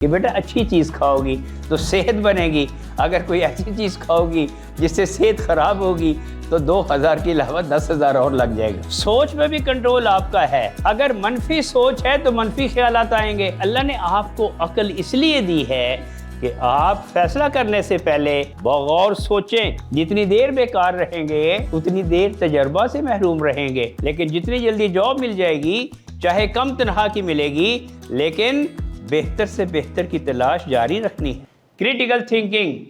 کہ بیٹا اچھی چیز کھاؤ گی تو صحت بنے گی، اگر کوئی ایسی چیز کھاؤ گی جس سے صحت خراب ہوگی تو 2000 کے علاوہ 10,000 اور لگ جائے گا۔ سوچ میں بھی کنٹرول آپ کا ہے، اگر منفی سوچ ہے تو منفی خیالات آئیں گے۔ اللہ نے آپ کو عقل اس لیے دی ہے کہ آپ فیصلہ کرنے سے پہلے بغور سوچیں۔ جتنی دیر بیکار رہیں گے اتنی دیر تجربہ سے محروم رہیں گے، لیکن جتنی جلدی جاب مل جائے گی چاہے کم تنخواہ کی ملے گی لیکن بہتر سے بہتر کی تلاش جاری رکھنی ہے۔ کریٹیکل تھنکنگ،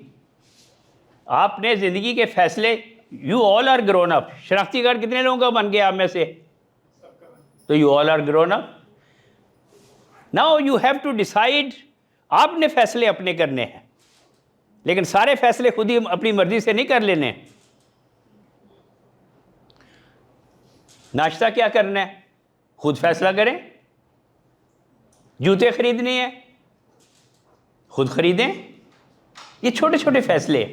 آپ نے زندگی کے فیصلے، you all are grown up, شناختی کارڈ کتنے لوگوں کا بن گیا آپ میں سے؟ تو you all are grown up, now you have to decide. آپ نے فیصلے اپنے کرنے ہیں، لیکن سارے فیصلے خود ہی اپنی مرضی سے نہیں کر لینے۔ ناشتہ کیا کرنا ہے خود فیصلہ کریں، جوتے خریدنے ہیں خود خریدیں، یہ چھوٹے چھوٹے فیصلے،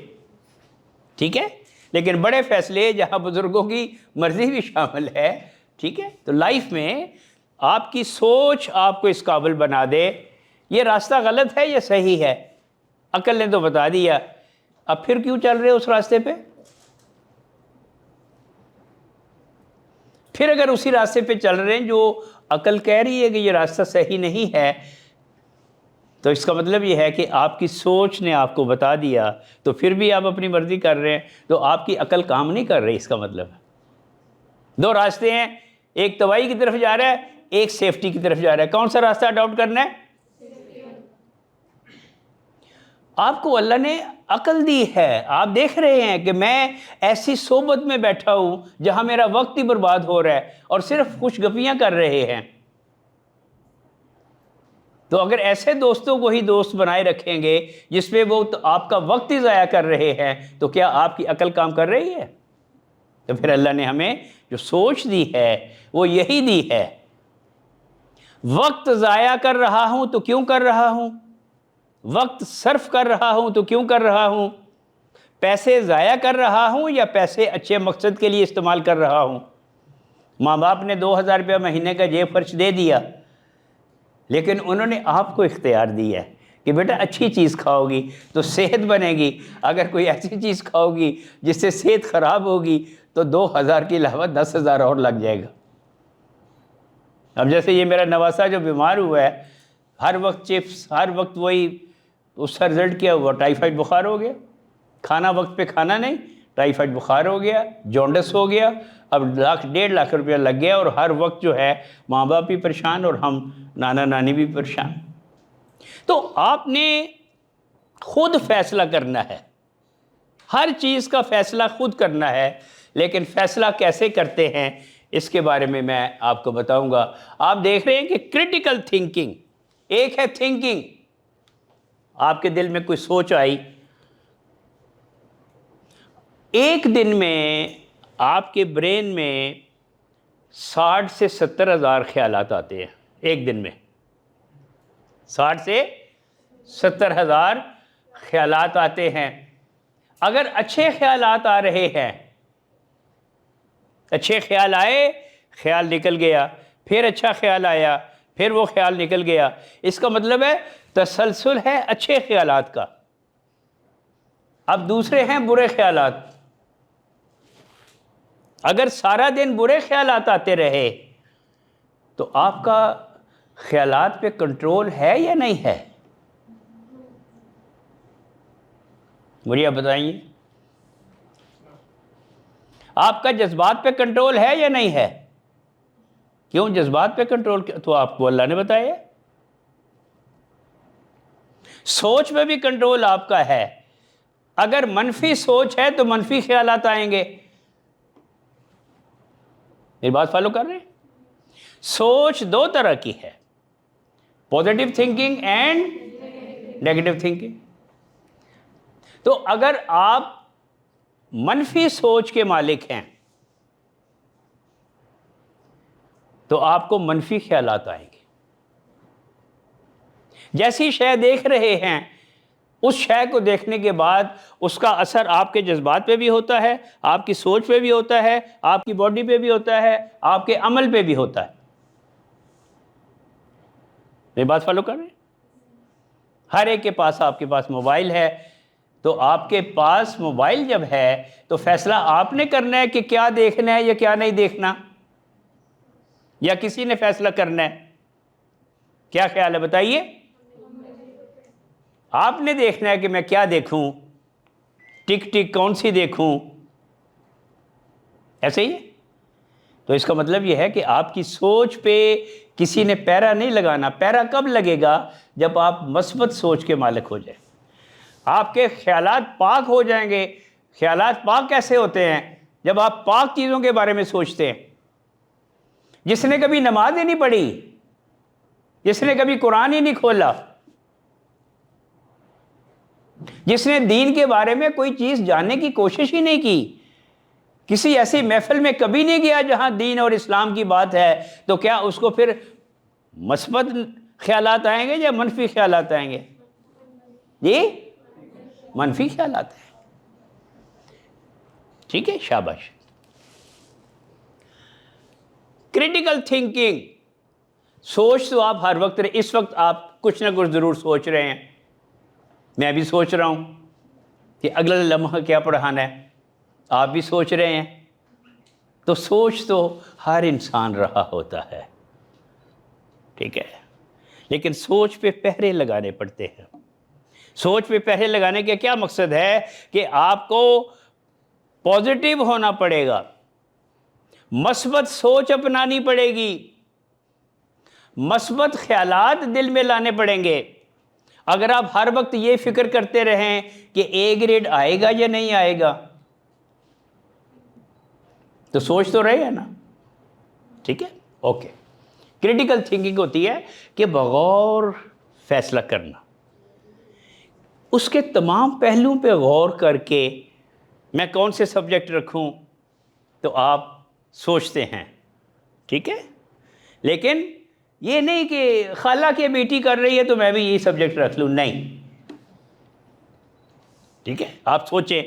ٹھیک ہے، لیکن بڑے فیصلے جہاں بزرگوں کی مرضی بھی شامل ہے، ٹھیک ہے۔ تو لائف میں آپ کی سوچ آپ کو اس قابل بنا دے یہ راستہ غلط ہے یا صحیح ہے، عقل نے تو بتا دیا، اب پھر کیوں چل رہے اس راستے پہ؟ پھر اگر اسی راستے پہ چل رہے ہیں جو عقل کہہ رہی ہے کہ یہ راستہ صحیح نہیں ہے، تو اس کا مطلب یہ ہے کہ آپ کی سوچ نے آپ کو بتا دیا تو پھر بھی آپ اپنی مرضی کر رہے ہیں، تو آپ کی عقل کام نہیں کر رہی، اس کا مطلب ہے۔ دو راستے ہیں، ایک تباہی کی طرف جا رہا ہے، ایک سیفٹی کی طرف جا رہا ہے، کون سا راستہ اڈاپٹ کرنا ہے؟ آپ کو اللہ نے عقل دی ہے، آپ دیکھ رہے ہیں کہ میں ایسی صحبت میں بیٹھا ہوں جہاں میرا وقت ہی برباد ہو رہا ہے اور صرف خوش گپیاں کر رہے ہیں، تو اگر ایسے دوستوں کو ہی دوست بنائے رکھیں گے جس میں وہ آپ کا وقت ہی ضائع کر رہے ہیں تو کیا آپ کی عقل کام کر رہی ہے؟ تو پھر اللہ نے ہمیں جو سوچ دی ہے وہ یہی دی ہے۔ وقت ضائع کر رہا ہوں تو کیوں کر رہا ہوں؟ وقت صرف کر رہا ہوں تو کیوں کر رہا ہوں؟ پیسے ضائع کر رہا ہوں یا پیسے اچھے مقصد کے لیے استعمال کر رہا ہوں؟ ماں باپ نے 2000 روپیہ مہینے کا جیب خرچ دے دیا، لیکن انہوں نے آپ کو اختیار دیا ہے کہ بیٹا اچھی چیز کھاؤ گی تو صحت بنے گی، اگر کوئی ایسی چیز کھاؤ گی جس سے صحت خراب ہوگی تو 2000 کے علاوہ 10,000 اور لگ جائے گا۔ اب جیسے یہ میرا نواسا جو بیمار ہوا ہے، ہر وقت چپس، ہر وقت وہی، اس کا رزلٹ کیا ہوا؟ ٹائیفائڈ بخار ہو گیا، کھانا وقت پہ کھانا نہیں، ٹائیفائڈ بخار ہو گیا، جونڈس ہو گیا، اب 1.5 لاکھ روپیہ لگ گیا، اور ہر وقت جو ہے ماں باپ بھی پریشان اور ہم نانا نانی بھی پریشان۔ تو آپ نے خود فیصلہ کرنا ہے، ہر چیز کا فیصلہ خود کرنا ہے، لیکن فیصلہ کیسے کرتے ہیں اس کے بارے میں آپ کو بتاؤں گا۔ آپ دیکھ رہے ہیں کہ کریٹیکل تھنکنگ، ایک ہے تھنکنگ، آپ کے دل میں کوئی سوچ آئی، ایک دن میں آپ کے برین میں 60 سے 70 ہزار خیالات آتے ہیں، ایک دن میں 60 سے 70 ہزار خیالات آتے ہیں۔ اگر اچھے خیالات آ رہے ہیں، اچھے خیال آئے، خیال نکل گیا، پھر اچھا خیال آیا، پھر وہ خیال نکل گیا، اس کا مطلب ہے تسلسل ہے اچھے خیالات کا۔ اب دوسرے ہیں برے خیالات، اگر سارا دن برے خیالات آتے رہے تو آپ کا خیالات پہ کنٹرول ہے یا نہیں ہے؟ مجھے آپ بتائیے، آپ کا جذبات پہ کنٹرول ہے یا نہیں ہے؟ کیوں جذبات پہ کنٹرول تو آپ کو اللہ نے بتایا، سوچ میں بھی کنٹرول آپ کا ہے، اگر منفی سوچ ہے تو منفی خیالات آئیں گے۔ میری بات فالو کر رہے ہیں؟ سوچ دو طرح کی ہے، positive thinking and negative thinking. تو اگر آپ منفی سوچ کے مالک ہیں تو آپ کو منفی خیالات آئیں گے، جیسی شے دیکھ رہے ہیں اس شے کو دیکھنے کے بعد اس کا اثر آپ کے جذبات پہ بھی ہوتا ہے، آپ کی سوچ پہ بھی ہوتا ہے، آپ کی باڈی پہ بھی ہوتا ہے، آپ کے عمل پہ بھی ہوتا ہے۔ میری بات فالو کر رہے ہیں؟ ہر ایک کے پاس، آپ کے پاس موبائل ہے، تو آپ کے پاس موبائل جب ہے تو فیصلہ آپ نے کرنا ہے کہ کیا دیکھنا ہے یا کیا نہیں دیکھنا، یا کسی نے فیصلہ کرنا ہے؟ کیا خیال ہے بتائیے؟ آپ نے دیکھنا ہے کہ میں کیا دیکھوں، ٹک ٹک کون سی دیکھوں، ایسے ہی ہے؟ تو اس کا مطلب یہ ہے کہ آپ کی سوچ پہ کسی نے پیرا نہیں لگانا۔ پیرا کب لگے گا؟ جب آپ مثبت سوچ کے مالک ہو جائیں، آپ کے خیالات پاک ہو جائیں گے۔ خیالات پاک کیسے ہوتے ہیں؟ جب آپ پاک چیزوں کے بارے میں سوچتے ہیں۔ جس نے کبھی نماز ہی نہیں پڑھی، جس نے کبھی قرآن ہی نہیں کھولا، جس نے دین کے بارے میں کوئی چیز جاننے کی کوشش ہی نہیں کی، کسی ایسی محفل میں کبھی نہیں گیا جہاں دین اور اسلام کی بات ہے، تو کیا اس کو پھر مثبت خیالات آئیں گے یا منفی خیالات آئیں گے؟ جی منفی خیالات ہیں۔ ٹھیک ہے، شاباش۔ کریٹیکل تھنکنگ، سوچ تو آپ ہر وقت، اس وقت آپ کچھ نہ کچھ ضرور سوچ رہے ہیں، میں بھی سوچ رہا ہوں کہ اگلا لمحہ کیا پڑھانا ہے، آپ بھی سوچ رہے ہیں۔ تو سوچ تو ہر انسان رہا ہوتا ہے، ٹھیک ہے، لیکن سوچ پہ پہرے لگانے پڑتے ہیں۔ سوچ پہ پہرے لگانے کا کیا مقصد ہے؟ کہ آپ کو پازیٹیو ہونا پڑے گا، مثبت سوچ اپنانی پڑے گی، مثبت خیالات دل میں لانے پڑیں گے۔ اگر آپ ہر وقت یہ فکر کرتے رہیں کہ اے گریڈ آئے گا یا نہیں آئے گا، تو سوچ تو رہے ہیں نا، ٹھیک ہے، اوکے۔ کریٹیکل تھنکنگ ہوتی ہے کہ بغور فیصلہ کرنا، اس کے تمام پہلوؤں پہ غور کر کے میں کون سے سبجیکٹ رکھوں، تو آپ سوچتے ہیں، ٹھیک ہے۔ لیکن یہ نہیں کہ خالہ کی بیٹی کر رہی ہے تو میں بھی یہی سبجیکٹ رکھ لوں، نہیں، ٹھیک ہے۔ آپ سوچیں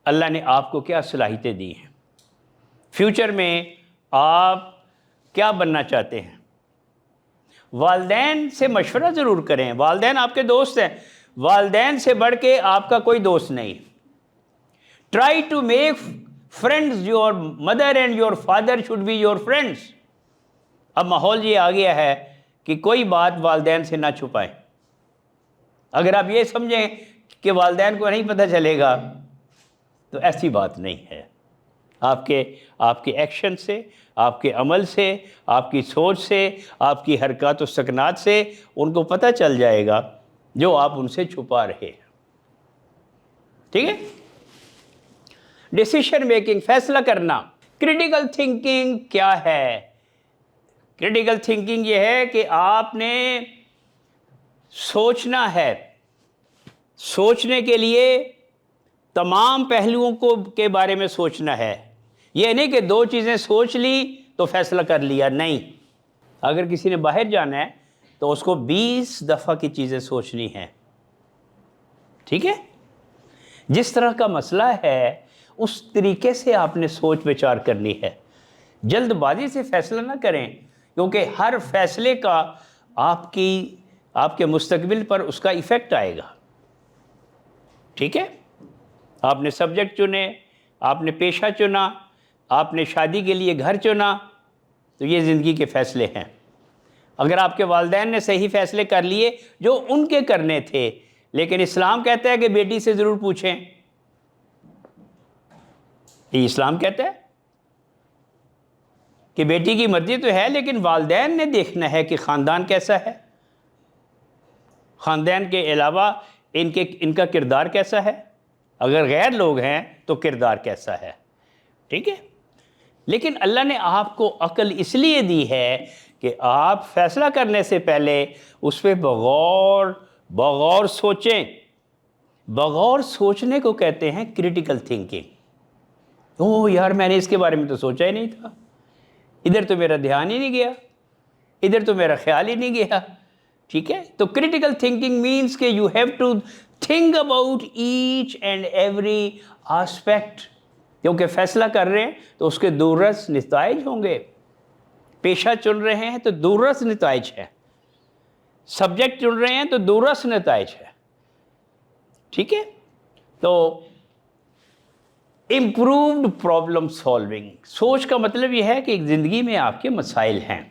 اللہ نے آپ کو کیا صلاحیتیں دی ہیں، فیوچر میں آپ کیا بننا چاہتے ہیں۔ والدین سے مشورہ ضرور کریں، والدین آپ کے دوست ہیں، والدین سے بڑھ کے آپ کا کوئی دوست نہیں۔ Try to make friends, your mother and your father should be your friends. اب ماحول یہ آ گیا ہے کہ کوئی بات والدین سے نہ چھپائیں۔ اگر آپ یہ سمجھیں کہ والدین کو نہیں پتہ چلے گا تو ایسی بات نہیں ہے۔ آپ کے ایکشن سے، آپ کے عمل سے، آپ کی سوچ سے، آپ کی حرکات و سکنات سے ان کو پتہ چل جائے گا جو آپ ان سے چھپا رہے ہیں، ٹھیک ہے۔ ڈیسیشن میکنگ، فیصلہ کرنا۔ کریٹیکل تھنکنگ کیا ہے؟ کریٹیکل تھنکنگ یہ ہے کہ آپ نے سوچنا ہے، سوچنے کے لیے تمام پہلوؤں کے بارے میں سوچنا ہے۔ یہ نہیں کہ دو چیزیں سوچ لی تو فیصلہ کر لیا، نہیں۔ اگر کسی نے باہر جانا ہے تو اس کو 20 دفعہ کی چیزیں سوچنی ہیں، ٹھیک ہے۔ جس طرح کا مسئلہ ہے اس طریقے سے آپ نے سوچ وچار کرنی ہے۔ جلد بازی سے فیصلہ نہ کریں، کیونکہ ہر فیصلے کا آپ کے مستقبل پر اس کا ایفیکٹ آئے گا، ٹھیک ہے۔ آپ نے سبجیکٹ چنے، آپ نے پیشہ چنا، آپ نے شادی کے لیے گھر چنا، تو یہ زندگی کے فیصلے ہیں۔ اگر آپ کے والدین نے صحیح فیصلے کر لیے جو ان کے کرنے تھے، لیکن اسلام کہتا ہے کہ بیٹی سے ضرور پوچھیں، یہ اسلام کہتا ہے کہ بیٹی کی مرضی تو ہے لیکن والدین نے دیکھنا ہے کہ خاندان کیسا ہے، خاندان کے علاوہ ان کا کردار کیسا ہے، اگر غیر لوگ ہیں تو کردار کیسا ہے، ٹھیک ہے۔ لیکن اللہ نے آپ کو عقل اس لیے دی ہے کہ آپ فیصلہ کرنے سے پہلے اس پہ بغور سوچیں۔ بغور سوچنے کو کہتے ہیں کریٹیکل تھنکنگ۔ اوہ یار، میں نے اس کے بارے میں تو سوچا ہی نہیں تھا، ادھر تو میرا دھیان ہی نہیں گیا، ادھر تو میرا خیال ہی نہیں گیا، ٹھیک ہے۔ تو کریٹیکل تھنکنگ مینس کہ you have to think about each and every aspect, کیونکہ فیصلہ کر رہے ہیں تو اس کے دورس نتائج ہوں گے۔ پیشہ چن رہے ہیں تو دورس نتائج ہیں۔ سبجیکٹ چن رہے ہیں تو دورس نتائج ہے. ٹھیک ہے. تو امپرووڈ پرابلم سالونگ، سوچ کا مطلب یہ ہے کہ ایک زندگی میں آپ کے مسائل ہیں.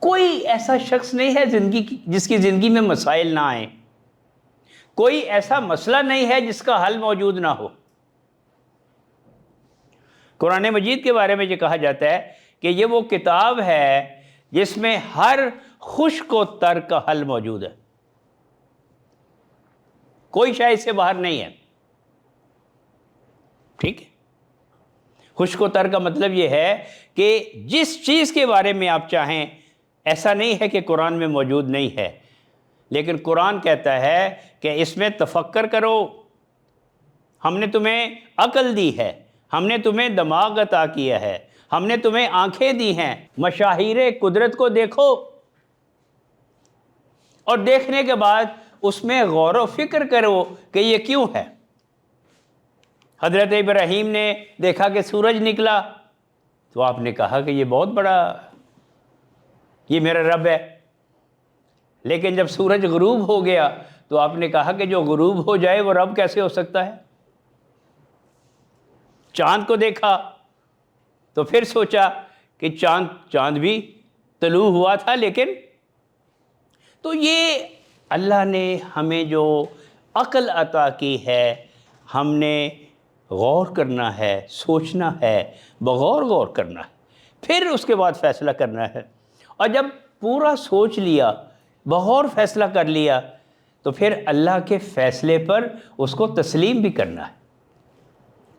کوئی ایسا شخص نہیں ہے جس کی زندگی میں مسائل نہ آئیں. کوئی ایسا مسئلہ نہیں ہے جس کا حل موجود نہ ہو. قرآن مجید کے بارے میں یہ کہا جاتا ہے کہ یہ وہ کتاب ہے جس میں ہر خشک و تر کا حل موجود ہے. کوئی شے اس سے باہر نہیں ہے. ٹھیک ہے. خشک و تر کا مطلب یہ ہے کہ جس چیز کے بارے میں آپ چاہیں، ایسا نہیں ہے کہ قرآن میں موجود نہیں ہے، لیکن قرآن کہتا ہے کہ اس میں تفکر کرو. ہم نے تمہیں عقل دی ہے، ہم نے تمہیں دماغ عطا کیا ہے، ہم نے تمہیں آنکھیں دی ہیں. مشاہیر قدرت کو دیکھو اور دیکھنے کے بعد اس میں غور و فکر کرو کہ یہ کیوں ہے. حضرت ابراہیم نے دیکھا کہ سورج نکلا تو آپ نے کہا کہ یہ بہت بڑا، یہ میرا رب ہے. لیکن جب سورج غروب ہو گیا تو آپ نے کہا کہ جو غروب ہو جائے وہ رب کیسے ہو سکتا ہے. چاند کو دیکھا تو پھر سوچا کہ چاند بھی طلوع ہوا تھا. لیکن تو یہ اللہ نے ہمیں جو عقل عطا کی ہے، ہم نے غور کرنا ہے، سوچنا ہے، بغور غور کرنا ہے، پھر اس کے بعد فیصلہ کرنا ہے. اور جب پورا سوچ لیا، بغور فیصلہ کر لیا، تو پھر اللہ کے فیصلے پر اس کو تسلیم بھی کرنا ہے.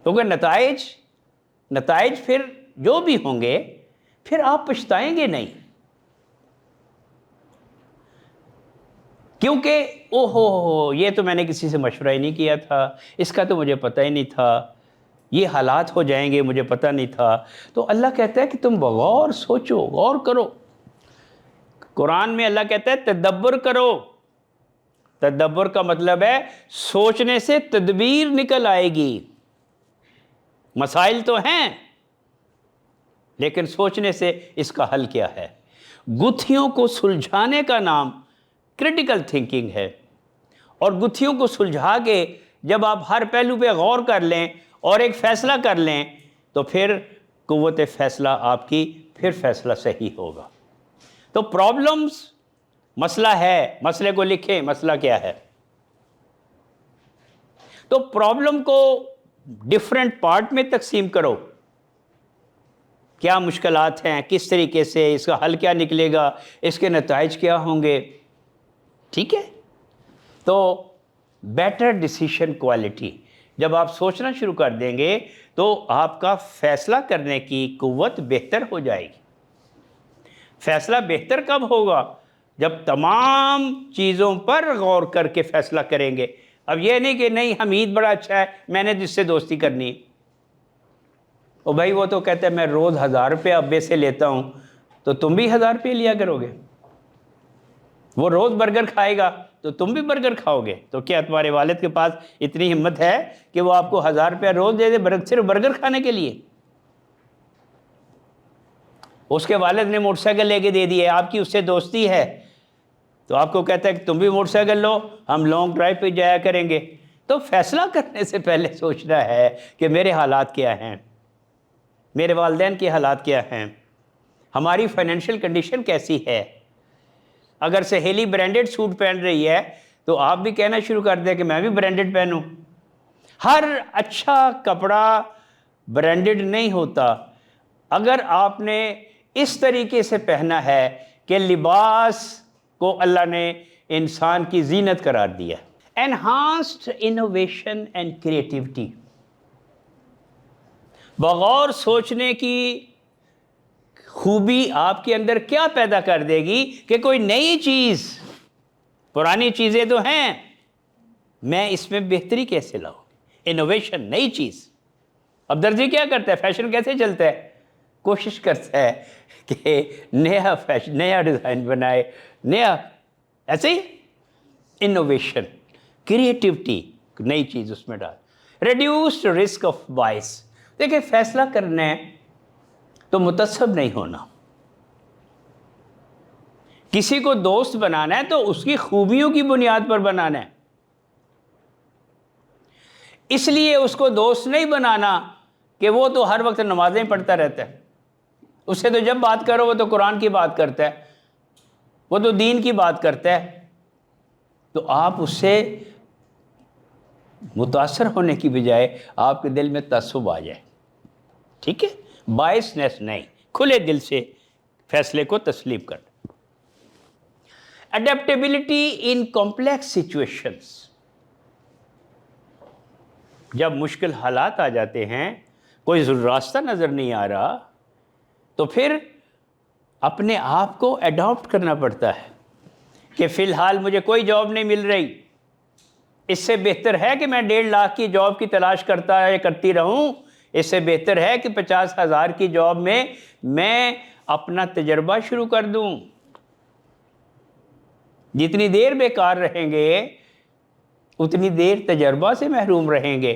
کیونکہ نتائج پھر جو بھی ہوں گے پھر آپ پچھتائیں گے نہیں. کیونکہ اوہو یہ تو میں نے کسی سے مشورہ ہی نہیں کیا تھا، اس کا تو مجھے پتہ ہی نہیں تھا، یہ حالات ہو جائیں گے مجھے پتہ نہیں تھا. تو اللہ کہتا ہے کہ تم بغور سوچو، غور کرو. قرآن میں اللہ کہتا ہے تدبر کرو. تدبر کا مطلب ہے سوچنے سے تدبیر نکل آئے گی. مسائل تو ہیں لیکن سوچنے سے اس کا حل کیا ہے. گتھیوں کو سلجھانے کا نام کرٹیکل تھنکنگ ہے. اور گتھیوں کو سلجھا کے جب آپ ہر پہلو پہ غور کر لیں اور ایک فیصلہ کر لیں تو پھر قوت فیصلہ آپ کی، پھر فیصلہ صحیح ہوگا. تو پرابلمز مسئلہ ہے، مسئلے کو لکھیں مسئلہ کیا ہے. تو پرابلم کو ڈیفرنٹ پارٹ میں تقسیم کرو. کیا مشکلات ہیں، کس طریقے سے اس کا حل کیا نکلے گا، اس کے نتائج کیا ہوں گے. ٹھیک ہے. تو بیٹر ڈیسیشن کوالٹی، جب آپ سوچنا شروع کر دیں گے تو آپ کا فیصلہ کرنے کی قوت بہتر ہو جائے گی. فیصلہ بہتر کب ہوگا؟ جب تمام چیزوں پر غور کر کے فیصلہ کریں گے. اب یہ نہیں کہ نہیں حمید بڑا اچھا ہے میں نے جس سے دوستی کرنی. او بھائی وہ تو کہتا ہے میں روز 1000 روپے ابے سے لیتا ہوں، تو تم بھی 1000 روپے لیا کرو گے. وہ روز برگر کھائے گا تو تم بھی برگر کھاؤ گے. تو کیا تمہارے والد کے پاس اتنی ہمت ہے کہ وہ آپ کو 1000 روپیہ روز دے دے صرف برگر کھانے کے لیے؟ اس کے والد نے موٹر سائیکل لے کے دے دی ہے، آپ کی اس سے دوستی ہے تو آپ کو کہتا ہے کہ تم بھی موٹر سائیکل لو، ہم لانگ ڈرائیو پہ جایا کریں گے. تو فیصلہ کرنے سے پہلے سوچنا ہے کہ میرے حالات کیا ہیں، میرے والدین کے حالات کیا ہیں، ہماری فائنینشیل کنڈیشن کیسی ہے. اگر سہیلی برانڈڈ سوٹ پہن رہی ہے تو آپ بھی کہنا شروع کر دیں کہ میں بھی برانڈڈ پہنوں. ہر اچھا کپڑا برانڈڈ نہیں ہوتا. اگر آپ نے اس طریقے سے پہنا ہے کہ لباس کو اللہ نے انسان کی زینت قرار دیا. انہانسڈ انوویشن اینڈ کریٹیوٹی، بغور سوچنے کی خوبی آپ کے اندر کیا پیدا کر دے گی کہ کوئی نئی چیز، پرانی چیزیں تو ہیں، میں اس میں بہتری کیسے لاؤں. انوویشن، نئی چیز. اب درزی کیا کرتا ہے، فیشن کیسے چلتا ہے، کوشش کرتا ہے کہ نیا فیشن، نیا ڈیزائن بنائے، نیا، ایسے ہی انوویشن، کریٹیوٹی، نئی چیز اس میں ڈال. Reduced risk of bias. دیکھیں فیصلہ کرنا ہے تو متعصب نہیں ہونا. کسی کو دوست بنانا ہے تو اس کی خوبیوں کی بنیاد پر بنانا ہے. اس لیے اس کو دوست نہیں بنانا کہ وہ تو ہر وقت نمازیں پڑھتا رہتا ہے. اس سے تو جب بات کرو وہ تو قرآن کی بات کرتا ہے, وہ تو دین کی بات کرتا ہے. تو آپ اس سے متاثر ہونے کی بجائے آپ کے دل میں تعصب آ جائے. ٹھیک ہے, بائسنس نہیں, کھلے دل سے فیصلے کو تسلیم کرنا. Adaptability in complex situations. جب مشکل حالات آ جاتے ہیں, کوئی راستہ نظر نہیں آ رہا, تو پھر اپنے آپ کو ایڈاپٹ کرنا پڑتا ہے کہ فی الحال مجھے کوئی جاب نہیں مل رہی, اس سے بہتر ہے کہ میں 1.5 لاکھ کی جاب کی تلاش کرتی رہوں. اس سے بہتر ہے کہ 50,000 کی جاب میں اپنا تجربہ شروع کر دوں. جتنی دیر بیکار رہیں گے اتنی دیر تجربہ سے محروم رہیں گے.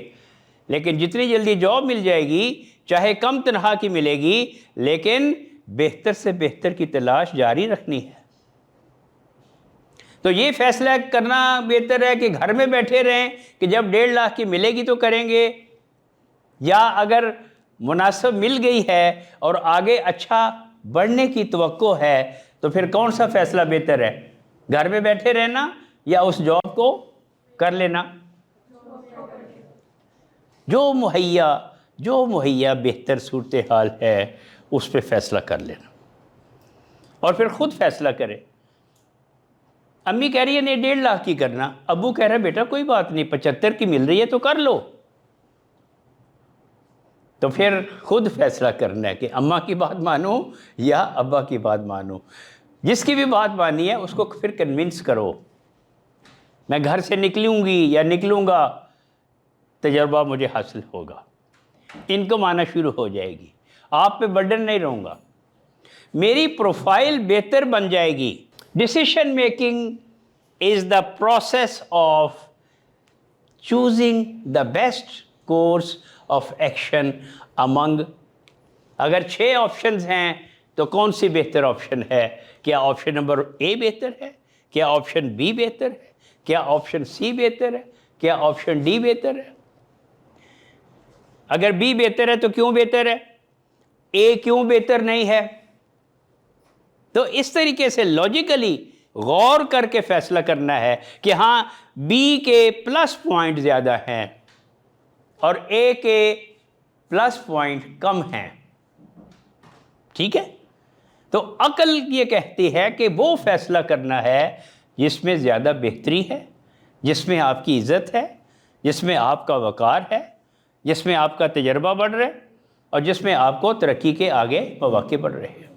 لیکن جتنی جلدی جاب مل جائے گی, چاہے کم تنخواہ کی ملے گی, لیکن بہتر سے بہتر کی تلاش جاری رکھنی ہے. تو یہ فیصلہ کرنا بہتر ہے کہ گھر میں بیٹھے رہیں کہ جب 1.5 لاکھ کی ملے گی تو کریں گے, یا اگر مناسب مل گئی ہے اور آگے اچھا بڑھنے کی توقع ہے تو پھر کون سا فیصلہ بہتر ہے, گھر میں بیٹھے رہنا یا اس جاب کو کر لینا؟ جو مہیا بہتر صورتحال ہے اس پہ فیصلہ کر لینا, اور پھر خود فیصلہ کرے. امی کہہ رہی ہے نہیں 1.5 لاکھ کی کرنا, ابو کہہ رہا ہے بیٹا کوئی بات نہیں 75 کی مل رہی ہے تو کر لو. تو پھر خود فیصلہ کرنا ہے کہ اماں کی بات مانو یا ابا کی بات مانو. جس کی بھی بات مانی ہے اس کو پھر کنونس کرو, میں گھر سے نکلوں گی یا نکلوں گا, تجربہ مجھے حاصل ہوگا, انکم آنا شروع ہو جائے گی, آپ پہ برڈن نہیں رہوں گا, میری پروفائل بہتر بن جائے گی. Decision making is the process of choosing the best course of action among. اگر 6 آپشنز ہیں تو کون سی بہتر آپشن ہے؟ کیا آپشن نمبر اے بہتر ہے, کیا آپشن بی بہتر ہے, کیا آپشن سی بہتر ہے, کیا آپشن ڈی بہتر ہے؟ اگر بی بہتر ہے تو کیوں بہتر ہے, اے کیوں بہتر نہیں ہے؟ تو اس طریقے سے لاجیکلی غور کر کے فیصلہ کرنا ہے کہ ہاں بی کے پلس پوائنٹ زیادہ ہیں اور اے کے پلس پوائنٹ کم ہیں. ٹھیک ہے, تو عقل یہ کہتی ہے کہ وہ فیصلہ کرنا ہے جس میں زیادہ بہتری ہے, جس میں آپ کی عزت ہے, جس میں آپ کا وقار ہے, جس میں آپ کا تجربہ بڑھ رہا ہے, اور جس میں آپ کو ترقی کے آگے مواقع بڑھ رہے ہیں.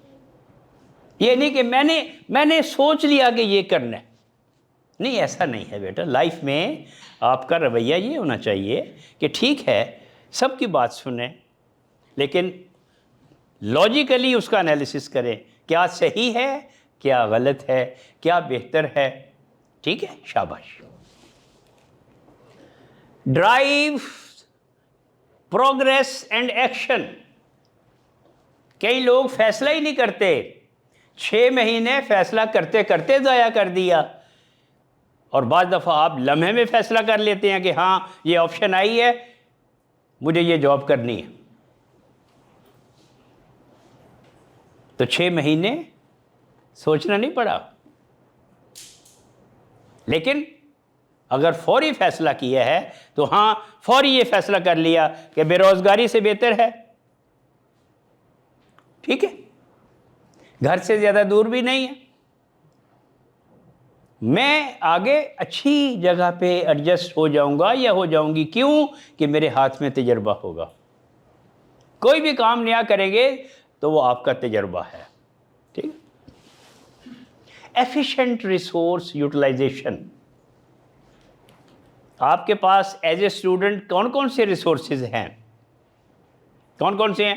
یہ نہیں کہ میں نے سوچ لیا کہ یہ کرنا ہے. نہیں, ایسا نہیں ہے بیٹا. لائف میں آپ کا رویہ یہ ہونا چاہیے کہ ٹھیک ہے سب کی بات سنیں, لیکن لاجیکلی اس کا انالیسس کریں, کیا صحیح ہے, کیا غلط ہے, کیا بہتر ہے. ٹھیک ہے, شاباش. Drive progress and action. کئی لوگ فیصلہ ہی نہیں کرتے, 6 مہینے فیصلہ کرتے کرتے ضائع کر دیا, اور بعض دفعہ آپ لمحے میں فیصلہ کر لیتے ہیں کہ ہاں یہ آپشن آئی ہے, مجھے یہ جاب کرنی ہے. تو 6 مہینے سوچنا نہیں پڑا. لیکن اگر فوری فیصلہ کیا ہے تو ہاں فوری یہ فیصلہ کر لیا کہ بے روزگاری سے بہتر ہے. ٹھیک ہے, گھر سے زیادہ دور بھی نہیں ہے, میں آگے اچھی جگہ پہ ایڈجسٹ ہو جاؤں گا یا ہو جاؤں گی. کیوں؟ کہ میرے ہاتھ میں تجربہ ہوگا. کوئی بھی کام نیا کریں گے تو وہ آپ کا تجربہ ہے. ٹھیک. Efficient resource utilization. آپ کے پاس ایز اے اسٹوڈنٹ کون کون سے ریسورسز ہیں؟ کون کون سے ہیں؟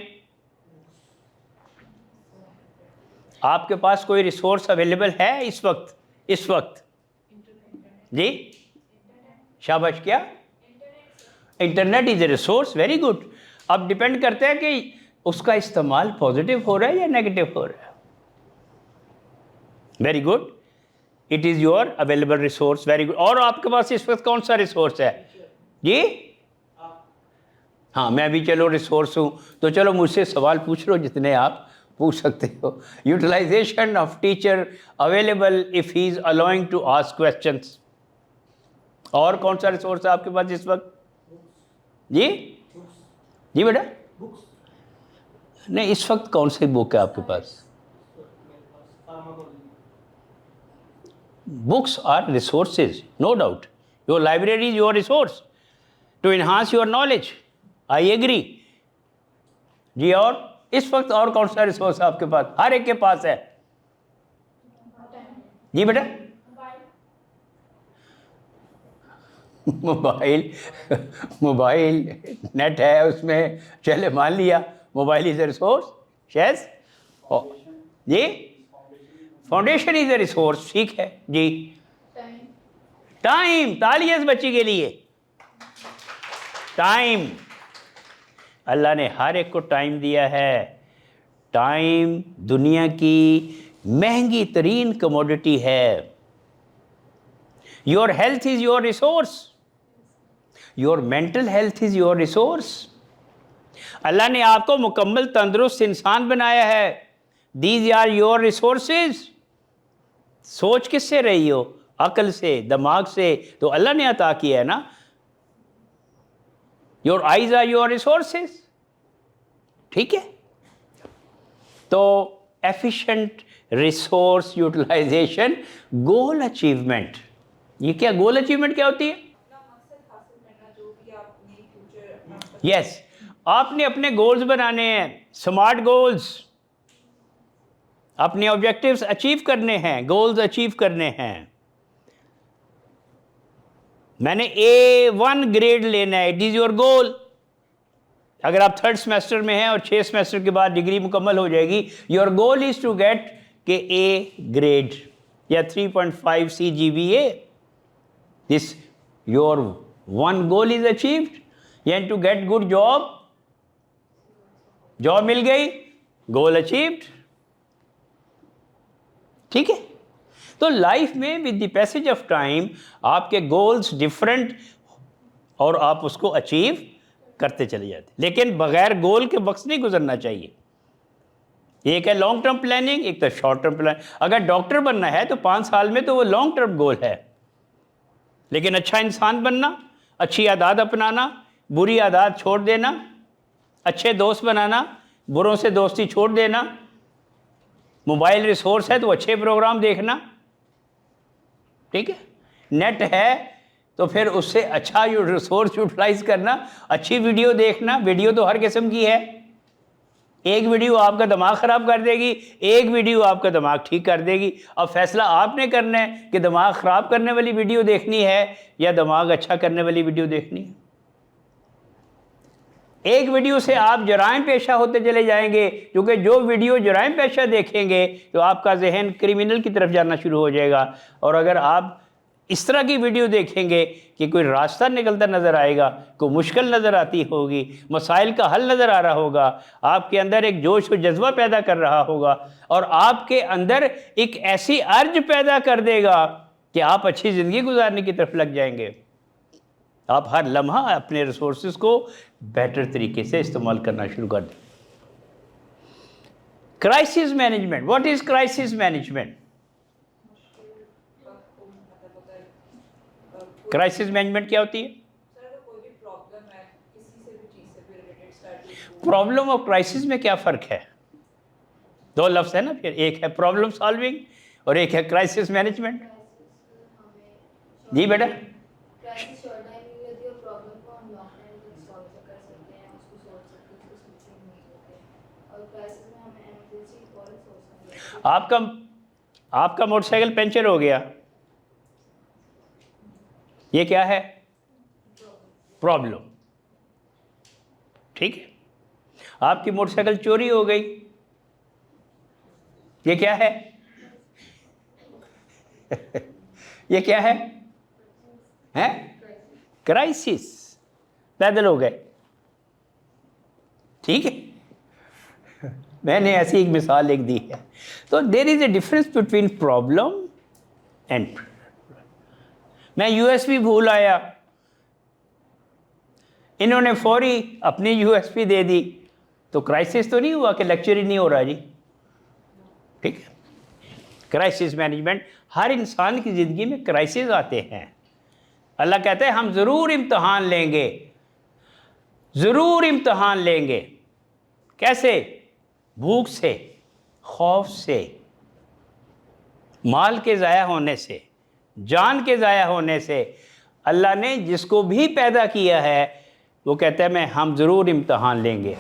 آپ کے پاس کوئی ریسورس اویلیبل ہے اس وقت؟ جی شاباش. کیا؟ Internet is a resource. Very good. اب ڈپینڈ کرتا ہے کہ اس کا استعمال پازیٹیو ہو رہا ہے یا نیگیٹو ہو رہا ہے. Very good. It is your available resource. Very good. اور آپ کے پاس اس وقت کون سا ریسورس ہے جی؟ ہاں میں بھی چلو ریسورس ہوں, تو چلو مجھ سے سوال پوچھ لو جتنے آپ پوچھ سکتے ہو. Utilisation of teacher available if he is allowing to ask questions. اور کون سا ریسورس ہے آپ کے پاس اس وقت جی؟ جی بیٹا نہیں, اس وقت کون سی بک ہے آپ کے پاس؟ Books are resources, no doubt. Your library is your resource to enhance your knowledge. I agree جی. اور اس وقت اور کون سا ریسورس ہے آپ کے پاس؟ ہر ایک کے پاس ہے جی بیٹا. موبائل نیٹ ہے اس میں, چلے مان لیا موبائل از اے ریسورس. شیز جی, فاؤنڈیشن از اے ریسورس. ٹھیک ہے جی. ٹائم, تالیہ اس بچی کے لیے. ٹائم, اللہ نے ہر ایک کو ٹائم دیا ہے. ٹائم دنیا کی مہنگی ترین کموڈٹی ہے. Your health is your resource. Your mental health is your resource. اللہ نے آپ کو مکمل تندرست انسان بنایا ہے. These are your resources. سوچ کس سے رہی ہو؟ عقل سے, دماغ سے, تو اللہ نے عطا کیا ہے نا. Your eyes are your resources. ٹھیک ہے. تو efficient resource utilization, goal achievement. یہ کیا گول اچیومنٹ کیا ہوتی ہے؟ یس, آپ نے اپنے گولز بنانے ہیں, سمارٹ گولز. اپنے آبجیکٹیوز اچیو کرنے ہیں, گولز اچیو کرنے ہیں. میں نے A1 گریڈ لینا ہے, اٹ از یور گول. اگر آپ 3rd سیمسٹر میں ہیں اور 6 سیمسٹر کے بعد ڈگری مکمل ہو جائے گی, your goal is to get کہ A گریڈ یا 3.5 CGPA. This your one goal is achieved. یعنی to get good job, job مل گئی, گول اچیوڈ. ٹھیک ہے. تو لائف میں with the passage of time آپ کے گولز ڈفرینٹ اور آپ اس کو اچیو کرتے چلے جاتے, لیکن بغیر گول کے وقت نہیں گزرنا چاہیے. ایک ہے لانگ ٹرم پلاننگ, ایک تو شارٹ ٹرم پلان. اگر ڈاکٹر بننا ہے تو 5 سال میں تو وہ لانگ ٹرم گول ہے, لیکن اچھا انسان بننا, اچھی عادات اپنانا, بری عادات چھوڑ دینا, اچھے دوست بنانا, بروں سے دوستی چھوڑ دینا. موبائل ریسورس ہے تو اچھے پروگرام دیکھنا. ٹھیک ہے. نیٹ ہے تو پھر اس سے اچھا ریسورس یوٹیلائز کرنا, اچھی ویڈیو دیکھنا. ویڈیو تو ہر قسم کی ہے. ایک ویڈیو آپ کا دماغ خراب کر دے گی, ایک ویڈیو آپ کا دماغ ٹھیک کر دے گی. اب فیصلہ آپ نے کرنا ہے کہ دماغ خراب کرنے والی ویڈیو دیکھنی ہے یا دماغ اچھا کرنے والی ویڈیو دیکھنی ہے. ایک ویڈیو سے آپ جرائم پیشہ ہوتے چلے جائیں گے, کیونکہ جو ویڈیو جرائم پیشہ دیکھیں گے تو آپ کا ذہن کرمنل کی طرف جانا شروع ہو جائے گا. اور اگر آپ اس طرح کی ویڈیو دیکھیں گے کہ کوئی راستہ نکلتا نظر آئے گا, کوئی مشکل نظر آتی ہوگی, مسائل کا حل نظر آ رہا ہوگا, آپ کے اندر ایک جوش و جذبہ پیدا کر رہا ہوگا, اور آپ کے اندر ایک ایسی ارج پیدا کر دے گا کہ آپ اچھی زندگی گزارنے کی طرف لگ جائیں گے. آپ ہر لمحہ اپنے ریسورسز کو بیٹر طریقے سے استعمال کرنا شروع کر دیں. Crisis management. What is crisis management? Crisis management کیا ہوتی ہے؟ پرابلم اور کرائسس میں کیا فرق ہے؟ 2 لفظ ہے نا. پھر ایک ہے پرابلم سالونگ اور ایک ہے کرائسس مینجمنٹ. جی بیٹا. آپ کا موٹر سائیکل پنچر ہو گیا, یہ کیا ہے؟ پرابلم. ٹھیک ہے. آپ کی موٹر سائیکل چوری ہو گئی, یہ کیا ہے؟ یہ کیا ہے؟ کرائسس. پیدل ہو گئے. ٹھیک ہے. میں نے ایسی ایک مثال لکھ دی ہے. تو there is a difference between problem and. میں یو ایس پی بھول آیا, انہوں نے فوری اپنی یو ایس پی دے دی, تو کرائسس تو نہیں ہوا کہ لیکچر ہی نہیں ہو رہا جی. ٹھیک ہے, کرائسس مینجمنٹ, ہر انسان کی زندگی میں کرائسس آتے ہیں. اللہ کہتا ہے ہم ضرور امتحان لیں گے, ضرور امتحان لیں گے. کیسے؟ بھوک سے, خوف سے, مال کے ضائع ہونے سے, جان کے ضائع ہونے سے. اللہ نے جس کو بھی پیدا کیا ہے وہ کہتا ہے ہم ضرور امتحان لیں گے.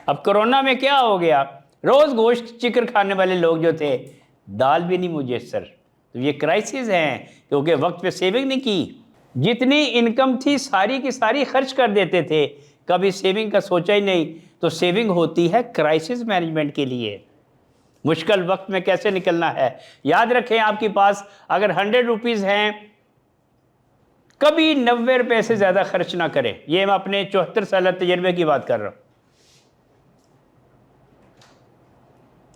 اب کرونا میں کیا ہو گیا, روز گوشت چکن کھانے والے لوگ جو تھے, دال بھی نہیں میسر. تو یہ کرائسس ہیں کیونکہ وقت پہ سیونگ نہیں کی. جتنی انکم تھی ساری کی ساری خرچ کر دیتے تھے, کبھی سیونگ کا سوچا ہی نہیں. تو سیونگ ہوتی ہے کرائسس مینجمنٹ کے لیے, مشکل وقت میں کیسے نکلنا ہے. یاد رکھیں آپ کے پاس اگر 100 روپیز ہیں, کبھی 90 روپے سے زیادہ خرچ نہ کریں. یہ میں اپنے 74 سالہ تجربے کی بات کر رہا ہوں.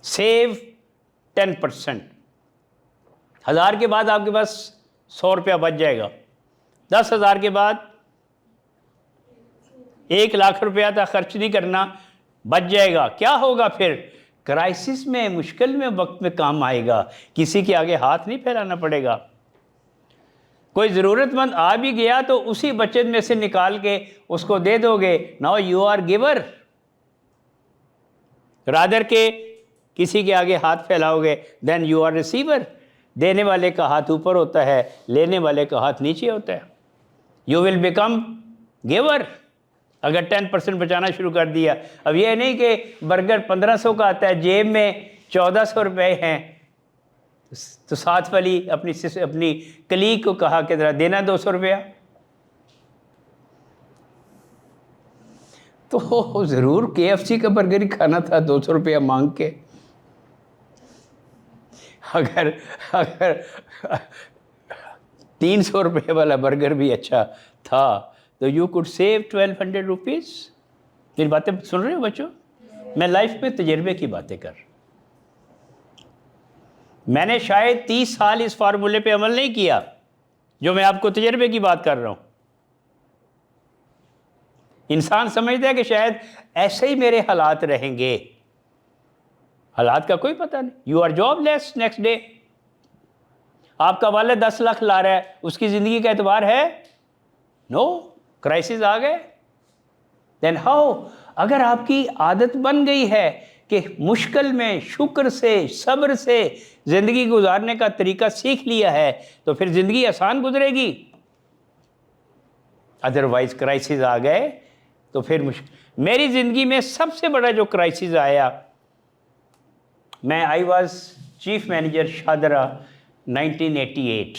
سیو 10%. 1000 کے بعد آپ کے پاس 100 روپیہ بچ جائے گا. 10,000 کے بعد 1,00,000 روپیہ تک خرچ نہیں کرنا, بچ جائے گا. کیا ہوگا پھر؟ کرائسس میں, مشکل میں وقت میں کام آئے گا. کسی کے آگے ہاتھ نہیں پھیلانا پڑے گا. کوئی ضرورت مند آ بھی گیا تو اسی بچت میں سے نکال کے اس کو دے دو گے. Now you are giver, rather کے کسی کے آگے ہاتھ پھیلاؤ گے, دین یو آر ریسیور. دینے والے کا ہاتھ اوپر ہوتا ہے, لینے والے کا ہاتھ نیچے ہوتا ہے. یو ول بیکم گیور اگر 10% بچانا شروع کر دیا. اب یہ نہیں کہ برگر 1500 کا آتا ہے, جیب میں 1400 روپے ہیں, تو ساتھ والی اپنی کلیگ کو کہا کہ ذرا دینا 200 روپیہ. تو ضرور KFC کا برگر ہی کھانا تھا 200 روپیہ مانگ کے. اگر 300 روپے والا برگر بھی اچھا تھا تو یو کوڈ سیو 1200 روپیز. میری باتیں سن رہے ہو بچوں؟ میں لائف میں تجربے کی باتیں کر رہا ہوں. میں نے شاید 30 سال اس فارمولے پہ عمل نہیں کیا جو میں آپ کو تجربے کی بات کر رہا ہوں. انسان سمجھتا ہے کہ شاید ایسے ہی میرے حالات رہیں گے. حالات کا کوئی پتہ نہیں. You are jobless next day. آپ کا والد 10 لاکھ لا رہا ہے, اس کی زندگی کا اعتبار ہے؟ نو. کرائسس آ گئے. Then how? اگر آپ کی عادت بن گئی ہے کہ مشکل میں شکر سے, صبر سے زندگی گزارنے کا طریقہ سیکھ لیا ہے, تو پھر زندگی آسان گزرے گی. ادروائز کرائسس آ گئے تو پھر مشکل. میری زندگی میں سب سے بڑا جو کرائسس آیا, میں I was chief manager Shahdara 1988.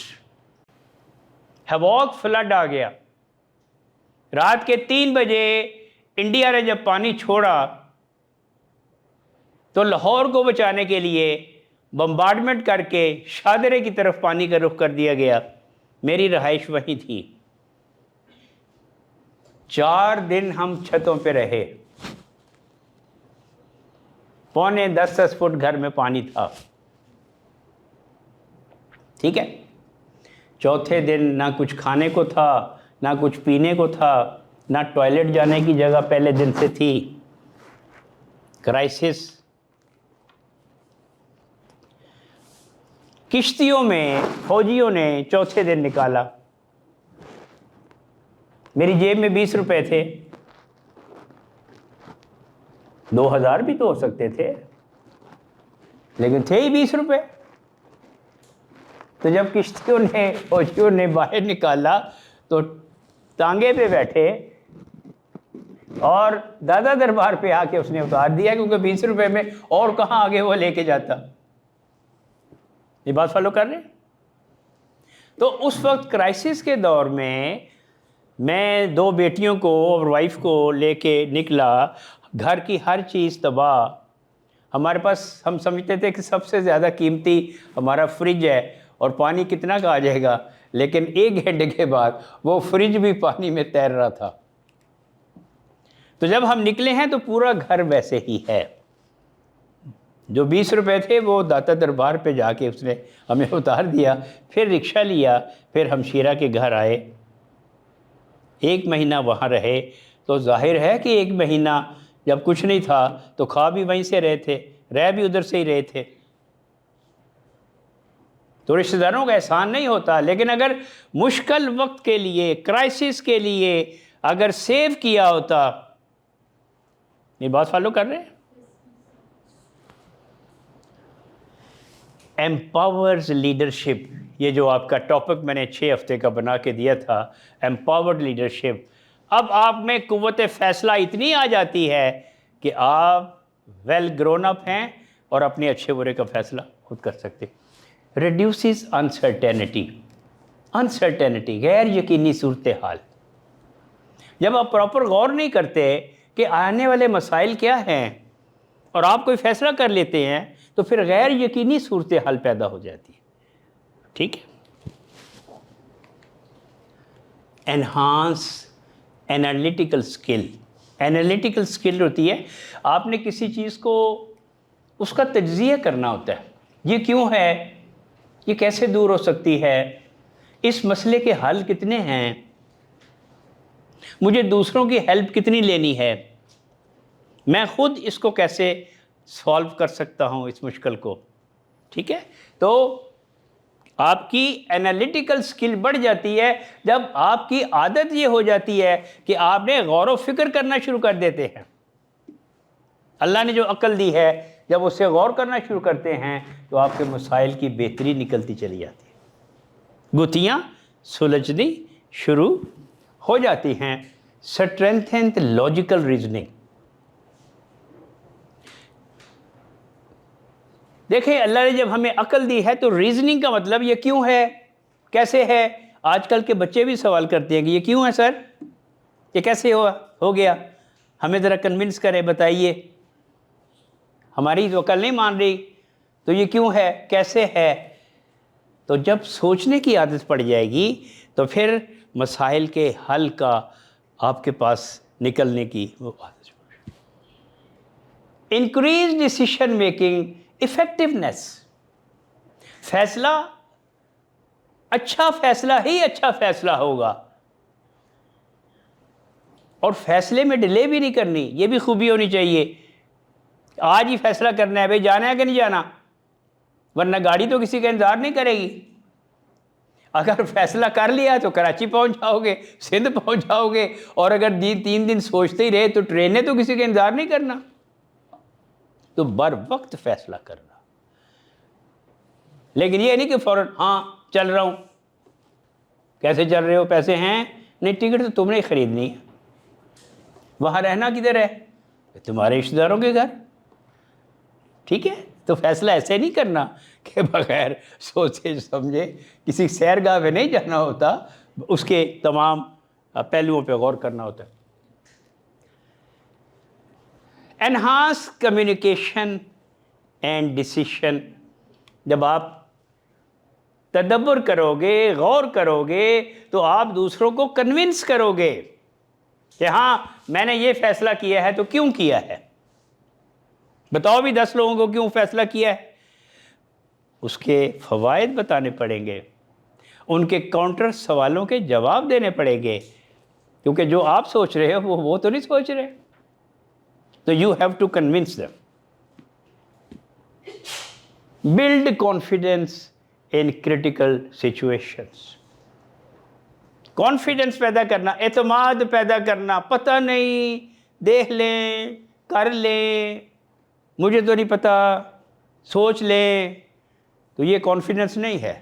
Havoc flood آ گیا. رات کے 3 بجے انڈیا نے جب پانی چھوڑا تو لاہور کو بچانے کے لیے بمبارڈمنٹ کر کے شادرے کی طرف پانی کا رخ کر دیا گیا. میری رہائش وہیں تھی. 4 دن ہم چھتوں پہ رہے. 9.5-10 فٹ گھر میں پانی تھا. ٹھیک ہے. چوتھے دن نہ کچھ کھانے کو تھا, نہ کچھ پینے کو تھا, نہ ٹوائلٹ جانے کی جگہ پہلے دن سے تھی. کرائسس. کشتیوں میں فوجیوں نے چوتھے دن نکالا. میری جیب میں 20 روپے تھے. 2000 بھی تو ہو سکتے تھے, لیکن تھے ہی 20 روپے. تو جب کشتیوں نے, فوجیوں نے باہر نکالا تو ٹانگے پہ بیٹھے اور دادا دربار پہ آ کے اس نے اتار دیا, کیونکہ 20 روپے میں اور کہاں آگے وہ لے کے جاتا. یہ بات فالو کر رہے ہیں؟ تو اس وقت کرائسس کے دور میں 2 بیٹیوں کو اور وائف کو لے کے نکلا. گھر کی ہر چیز تباہ. ہمارے پاس, ہم سمجھتے تھے کہ سب سے زیادہ قیمتی ہمارا فریج ہے اور پانی کتنا کا آ جائے گا, لیکن 1 گھنٹے کے بعد وہ فریج بھی پانی میں تیر رہا تھا. تو جب ہم نکلے ہیں تو پورا گھر ویسے ہی ہے. جو 20 روپے تھے وہ داتا دربار پہ جا کے اس نے ہمیں اتار دیا، پھر رکشہ لیا، پھر ہمشیرہ کے گھر آئے، 1 مہینہ وہاں رہے۔ تو ظاہر ہے کہ 1 مہینہ جب کچھ نہیں تھا تو کھا بھی وہیں سے رہے تھے، رہ بھی ادھر سے ہی رہے تھے، تو رشتہ داروں کا احسان نہیں ہوتا۔ لیکن اگر مشکل وقت کے لیے، کرائسس کے لیے اگر سیو کیا ہوتا، یہ بات فالو کر رہے ہیں؟ ایمپاورز لیڈرشپ، یہ جو آپ کا ٹاپک میں نے 6 ہفتے کا بنا کے دیا تھا، ایمپاورڈ لیڈرشپ۔ اب آپ میں قوت فیصلہ اتنی آ جاتی ہے کہ آپ ویل گرون اپ ہیں اور اپنے اچھے برے کا فیصلہ خود کر سکتے۔ ریڈیوسز انسرٹینٹی، انسرٹینٹی غیر یقینی صورتحال۔ جب آپ پراپر غور نہیں کرتے کہ آنے والے مسائل کیا ہیں اور آپ کوئی فیصلہ کر لیتے ہیں تو پھر غیر یقینی صورتحال پیدا ہو جاتی ہے، ٹھیک ہے؟ انہانس انالیٹیکل سکل، انالیٹیکل سکل ہوتی ہے آپ نے کسی چیز کو اس کا تجزیہ کرنا ہوتا ہے، یہ کیوں ہے، یہ کیسے دور ہو سکتی ہے، اس مسئلے کے حل کتنے ہیں، مجھے دوسروں کی ہیلپ کتنی لینی ہے، میں خود اس کو کیسے سالو کر سکتا ہوں اس مشکل کو، ٹھیک ہے؟ تو آپ کی انالیٹیکل سکل بڑھ جاتی ہے جب آپ کی عادت یہ ہو جاتی ہے کہ آپ نے غور و فکر کرنا شروع کر دیتے ہیں۔ اللہ نے جو عقل دی ہے، جب اس سے غور کرنا شروع کرتے ہیں تو آپ کے مسائل کی بہتری نکلتی چلی جاتی ہے، گتھیاں سلجھنی شروع ہو جاتی ہیں۔ اسٹرینتھن لاجیکل ریزننگ، دیکھیں اللہ نے جب ہمیں عقل دی ہے تو ریزننگ کا مطلب یہ کیوں ہے، کیسے ہے۔ آج کل کے بچے بھی سوال کرتے ہیں کہ یہ کیوں ہے سر، یہ کیسے ہو گیا، ہمیں ذرا کنونس کریں، بتائیے، ہماری تو عقل نہیں مان رہی، تو یہ کیوں ہے، کیسے ہے۔ تو جب سوچنے کی عادت پڑ جائے گی تو پھر مسائل کے حل کا آپ کے پاس نکلنے کی وہ عادت۔ انکریز ڈیسیشن میکنگ افیکٹونیس، فیصلہ اچھا فیصلہ ہی اچھا فیصلہ ہوگا، اور فیصلے میں ڈیلے بھی نہیں کرنی، یہ بھی خوبی ہونی چاہیے۔ آج ہی فیصلہ کرنا ہے، بھئی جانا ہے کہ نہیں جانا، ورنہ گاڑی تو کسی کا انتظار نہیں کرے گی۔ اگر فیصلہ کر لیا تو کراچی پہنچ جاؤ گے، سندھ پہنچ جاؤ گے، اور اگر 3 دن سوچتے ہی رہے تو ٹرینیں تو کسی کا انتظار نہیں کرنا۔ تو بر وقت فیصلہ کرنا، لیکن یہ نہیں کہ فوراً ہاں چل رہا ہوں۔ کیسے چل رہے ہو، پیسے ہیں؟ نہیں، ٹکٹ تو تم نے خریدنی ہے۔ وہاں رہنا کدھر ہے؟ تمہارے رشتہ داروں کے گھر، ٹھیک ہے؟ تو فیصلہ ایسے نہیں کرنا کہ بغیر سوچے سمجھے، کسی سیرگاہ پہ نہیں جانا ہوتا، اس کے تمام پہلوؤں پہ غور کرنا ہوتا ہے۔ انہانس کمیونیکیشن اینڈ ڈیسیشن، جب آپ تدبر کرو گے، غور کرو گے، تو آپ دوسروں کو کنونس کرو گے کہ ہاں میں نے یہ فیصلہ کیا ہے تو کیوں کیا ہے، بتاؤ بھی 10 لوگوں کو کیوں فیصلہ کیا ہے، اس کے فوائد بتانے پڑیں گے، ان کے کاؤنٹر سوالوں کے جواب دینے پڑیں گے، کیونکہ جو آپ سوچ رہے ہو وہ تو نہیں سوچ رہے، تو you have to convince them. Build confidence in critical situations. Confidence پیدا کرنا، اعتماد پیدا کرنا، پتہ نہیں، دیکھ لیں، کر لیں، مجھے تو نہیں پتہ، سوچ لیں، تو یہ کانفیڈنس نہیں ہے۔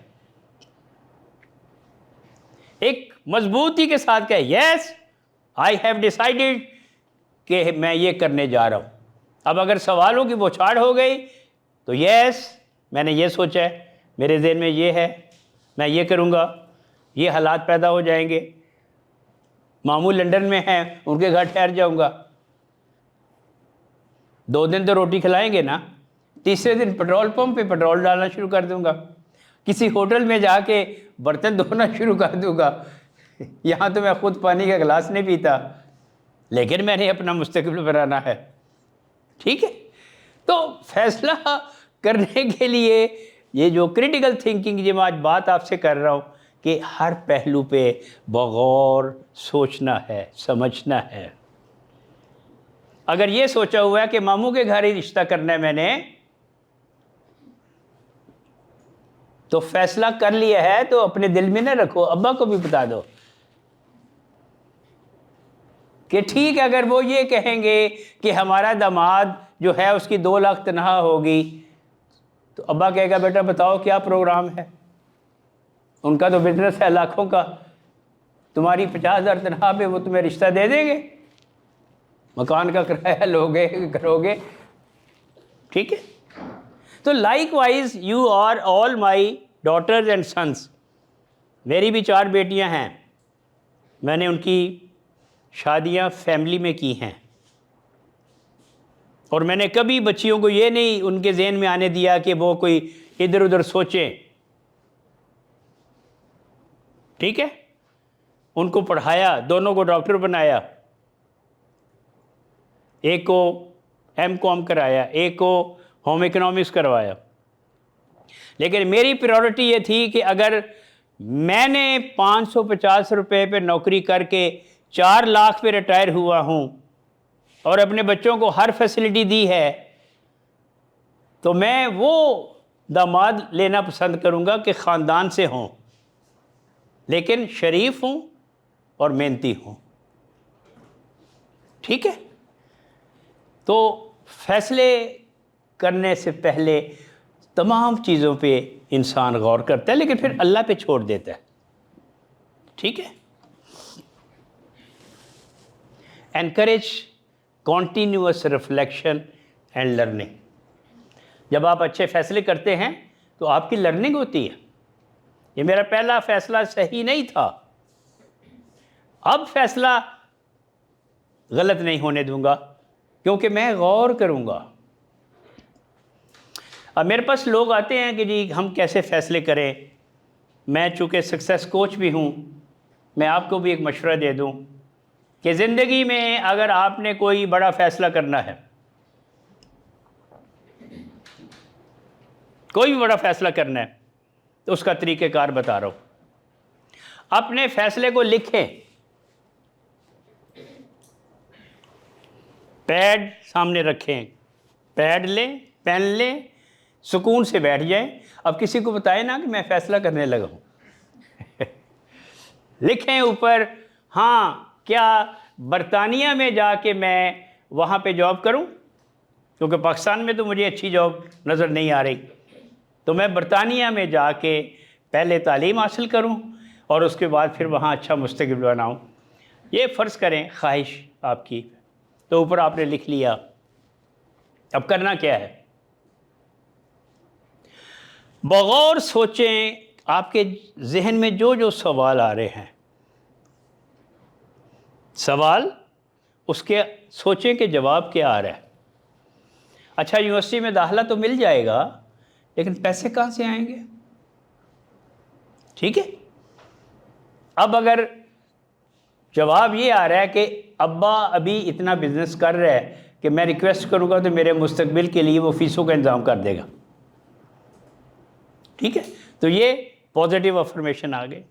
ایک مضبوطی کے ساتھ کہے یس آئی ہیو ڈیسائیڈڈ کہ میں یہ کرنے جا رہا ہوں۔ اب اگر سوالوں کی بوچھاڑ ہو گئی تو یس میں نے یہ سوچا ہے، میرے ذہن میں یہ ہے، میں یہ کروں گا، یہ حالات پیدا ہو جائیں گے، ماموں لنڈن میں ہیں، ان کے گھر ٹھہر جاؤں گا، 2 دن تو روٹی کھلائیں گے نا، تیسرے دن پیٹرول پمپ پہ پیٹرول ڈالنا شروع کر دوں گا، کسی ہوٹل میں جا کے برتن دھونا شروع کر دوں گا، یہاں تو میں خود پانی کا گلاس نہیں پیتا، لیکن میں نے اپنا مستقبل بنانا ہے، ٹھیک ہے؟ تو فیصلہ کرنے کے لیے یہ جو کریٹیکل تھنکنگ جو میں آج بات آپ سے کر رہا ہوں کہ ہر پہلو پہ بغور سوچنا ہے، سمجھنا ہے۔ اگر یہ سوچا ہوا ہے کہ ماموں کے گھر ہی رشتہ کرنا ہے میں نے، تو فیصلہ کر لیا ہے تو اپنے دل میں نہ رکھو، ابا کو بھی بتا دو کہ ٹھیک ہے اگر وہ یہ کہیں گے کہ ہمارا داماد جو ہے اس کی 2 لاکھ تنخواہ ہوگی، تو ابا کہے گا بیٹا بتاؤ کیا پروگرام ہے، ان کا تو بزنس ہے لاکھوں کا، تمہاری 50,000 تنخواہ پہ وہ تمہیں رشتہ دے دیں گے، مکان کا کرایہ لوگے کرو گے، ٹھیک ہے۔ تو likewise you are all my daughters and sons, میری بھی 4 بیٹیاں ہیں، میں نے ان کی شادیاں فیملی میں کی ہیں، اور میں نے کبھی بچیوں کو یہ نہیں ان کے ذہن میں آنے دیا کہ وہ کوئی ادھر ادھر سوچیں، ٹھیک ہے۔ ان کو پڑھایا، دونوں کو ڈاکٹر بنایا، ایک کو ایم کام کرایا، ایک کو ہوم اکنامکس کروایا، لیکن میری پریورٹی یہ تھی کہ اگر میں نے 550 روپے پہ نوکری کر کے 4 لاکھ پہ ریٹائر ہوا ہوں اور اپنے بچوں کو ہر فیسلٹی دی ہے، تو میں وہ داماد لینا پسند کروں گا کہ خاندان سے ہوں لیکن شریف ہوں اور محنتی ہوں، ٹھیک ہے۔ تو فیصلے کرنے سے پہلے تمام چیزوں پہ انسان غور کرتا ہے لیکن پھر اللہ پہ چھوڑ دیتا ہے، ٹھیک ہے۔ Encourage continuous reflection and learning, جب آپ اچھے فیصلے کرتے ہیں تو آپ کی لرننگ ہوتی ہے۔ یہ میرا پہلا فیصلہ صحیح نہیں تھا، اب فیصلہ غلط نہیں ہونے دوں گا کیونکہ میں غور کروں گا۔ اب میرے پاس لوگ آتے ہیں کہ جی ہم کیسے فیصلے کریں، میں چونکہ سکسیس کوچ بھی ہوں، میں آپ کو بھی ایک مشورہ دے دوں کہ زندگی میں اگر آپ نے کوئی بڑا فیصلہ کرنا ہے، کوئی بھی بڑا فیصلہ کرنا ہے، تو اس کا طریقہ کار بتا رہا ہوں۔ اپنے فیصلے کو لکھیں، پیڈ سامنے رکھیں، پیڈ لیں، پین لیں، سکون سے بیٹھ جائیں۔ اب کسی کو بتائیں نا کہ میں فیصلہ کرنے لگا ہوں، لکھیں اوپر، ہاں کیا برطانیہ میں جا کے میں وہاں پہ جاب کروں، کیونکہ پاکستان میں تو مجھے اچھی جاب نظر نہیں آ رہی، تو میں برطانیہ میں جا کے پہلے تعلیم حاصل کروں اور اس کے بعد پھر وہاں اچھا مستقبل بناؤں، یہ فرض کریں خواہش آپ کی، تو اوپر آپ نے لکھ لیا۔ اب کرنا کیا ہے؟ بغور سوچیں، آپ کے ذہن میں جو جو سوال آ رہے ہیں، سوال اس کے سوچیں کہ جواب کیا آ رہا ہے۔ اچھا یونیورسٹی میں داخلہ تو مل جائے گا لیکن پیسے کہاں سے آئیں گے، ٹھیک ہے۔ اب اگر جواب یہ آ رہا ہے کہ ابا ابھی اتنا بزنس کر رہا ہے کہ میں ریکویسٹ کروں گا تو میرے مستقبل کے لیے وہ فیسوں کا انتظام کر دے گا، ٹھیک ہے، تو یہ پازیٹیو افرمیشن آ گئی۔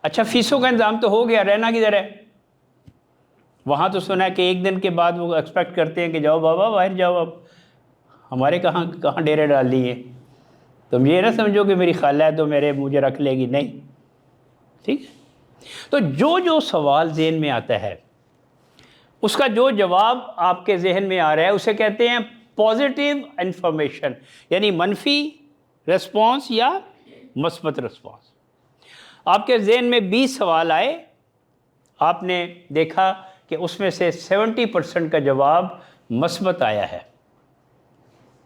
اچھا فیسوں کا انتظام تو ہو گیا، رہنا کدھر ہے؟ وہاں تو سنا ہے کہ 1 دن کے بعد وہ ایکسپیکٹ کرتے ہیں کہ جاؤ بابا باہر جاؤ، اب ہمارے کہاں ڈیرے ڈال دیے، تم یہ نہ سمجھو کہ میری خالہ ہے تو مجھے رکھ لے گی، نہیں، ٹھیک ہے۔ تو جو جو سوال ذہن میں آتا ہے اس کا جو جواب آپ کے ذہن میں آ رہا ہے اسے کہتے ہیں پازیٹیو انفارمیشن، یعنی منفی ریسپانس یا مثبت ریسپانس۔ آپ کے ذہن میں 20 سوال آئے، آپ نے دیکھا کہ اس میں سے 70% کا جواب مثبت آیا ہے،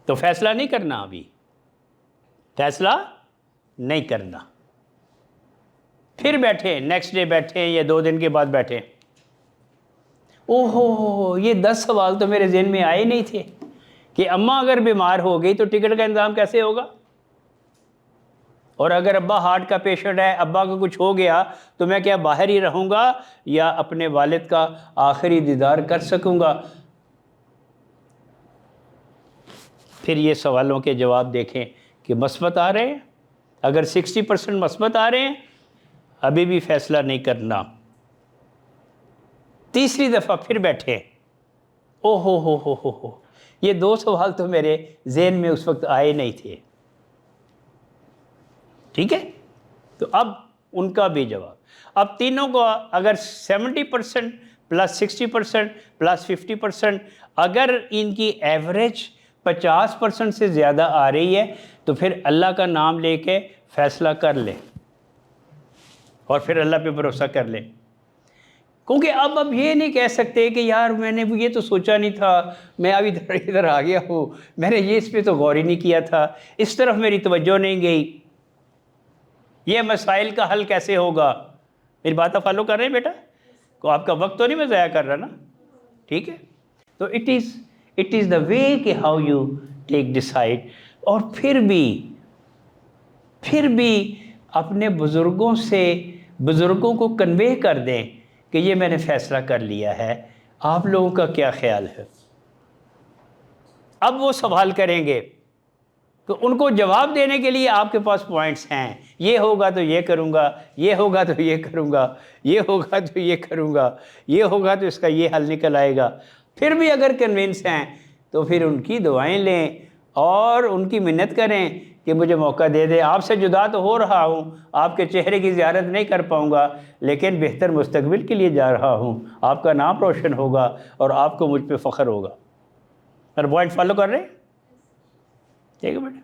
تو فیصلہ نہیں کرنا، ابھی فیصلہ نہیں کرنا، پھر بیٹھیں، نیکسٹ ڈے بیٹھیں یا 2 دن کے بعد بیٹھیں، اوہو یہ 10 سوال تو میرے ذہن میں آئے نہیں تھے کہ اماں اگر بیمار ہو گئی تو ٹکٹ کا انتظام کیسے ہوگا، اور اگر ابا ہارٹ کا پیشنٹ ہے، ابا کو کچھ ہو گیا تو میں کیا باہر ہی رہوں گا یا اپنے والد کا آخری دیدار کر سکوں گا۔ پھر یہ سوالوں کے جواب دیکھیں کہ مثبت آ رہے ہیں. اگر 60% مثبت آ رہے ہیں ابھی بھی فیصلہ نہیں کرنا. تیسری دفعہ پھر بیٹھے. او ہو یہ 2 سوال تو میرے ذہن میں اس وقت آئے نہیں تھے. ٹھیک ہے، تو اب ان کا بھی جواب. اب تینوں کو اگر 70% پلس 60% پلس 50%، اگر ان کی ایوریج 50% سے زیادہ آ رہی ہے تو پھر اللہ کا نام لے کے فیصلہ کر لیں اور پھر اللہ پہ بھروسہ کر لیں. کیونکہ اب یہ نہیں کہہ سکتے کہ یار میں نے یہ تو سوچا نہیں تھا، میں اب ادھر آ گیا ہوں، میں نے یہ اس پہ تو غور ہی نہیں کیا تھا، اس طرف میری توجہ نہیں گئی، یہ مسائل کا حل کیسے ہوگا. میری بات آپ فالو کر رہے ہیں بیٹا؟ کو آپ کا وقت تو نہیں میں ضائع کر رہا نا؟ ٹھیک ہے، تو اٹ از دا وے کہ ہاؤ یو ٹیک ڈیسائڈ. اور پھر بھی اپنے بزرگوں کو کنوے کر دیں کہ یہ میں نے فیصلہ کر لیا ہے، آپ لوگوں کا کیا خیال ہے. اب وہ سوال کریں گے تو ان کو جواب دینے کے لیے آپ کے پاس پوائنٹس ہیں. یہ ہوگا تو یہ کروں گا، یہ ہوگا تو یہ کروں گا، یہ ہوگا تو یہ کروں گا، یہ ہوگا تو اس کا یہ حل نکل آئے گا. پھر بھی اگر کنونس ہیں تو پھر ان کی دعائیں لیں اور ان کی منت کریں کہ مجھے موقع دے دے. آپ سے جدا تو ہو رہا ہوں، آپ کے چہرے کی زیارت نہیں کر پاؤں گا، لیکن بہتر مستقبل کے لیے جا رہا ہوں، آپ کا نام روشن ہوگا اور آپ کو مجھ پہ فخر ہوگا. اور پوائنٹ فالو کر رہے ہیں؟ ٹھیک ہے بیٹا.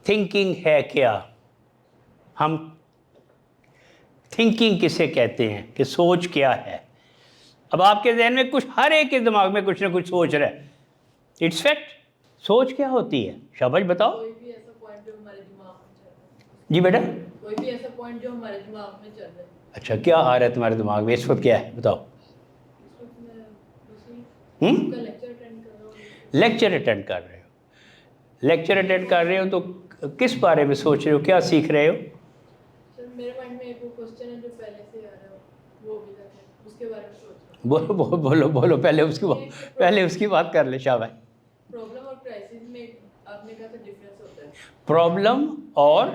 تھنکنگ ہے کیا؟ ہم تھنکنگ کسے کہتے ہیں کہ سوچ کیا ہے؟ اب آپ کے ذہن میں ہر ایک کے دماغ میں کچھ نہ کچھ سوچ رہا ہے. It's fact. سوچ کیا ہوتی ہے؟ شاباش بتاؤ. جی بیٹا، کوئی بھی ایسا پوائنٹ جو ہمارے دماغ میں چل رہا ہے. اچھا، کیا آ رہا ہے تمہارے دماغ میں اس وقت؟ کیا ہے بتاؤ. لیکچر اٹینڈ کر رہے ہو. لیکچر اٹینڈ کر رہے ہو تو کس بارے میں سوچ رہے ہو؟ کیا سیکھ رہے ہو؟ میرے مائنڈ میں ایک کوسچن ہے جو پہلے سے آ رہا ہے، وہ بھی اس کے بارے میں سوچ رہا ہوں. بولو پہلے اس کی بات کر لے. شاباش. پرابلم اور کرائسس میں آپ نے کہا تھا ڈفرینس ہوتا ہے. پرابلم اور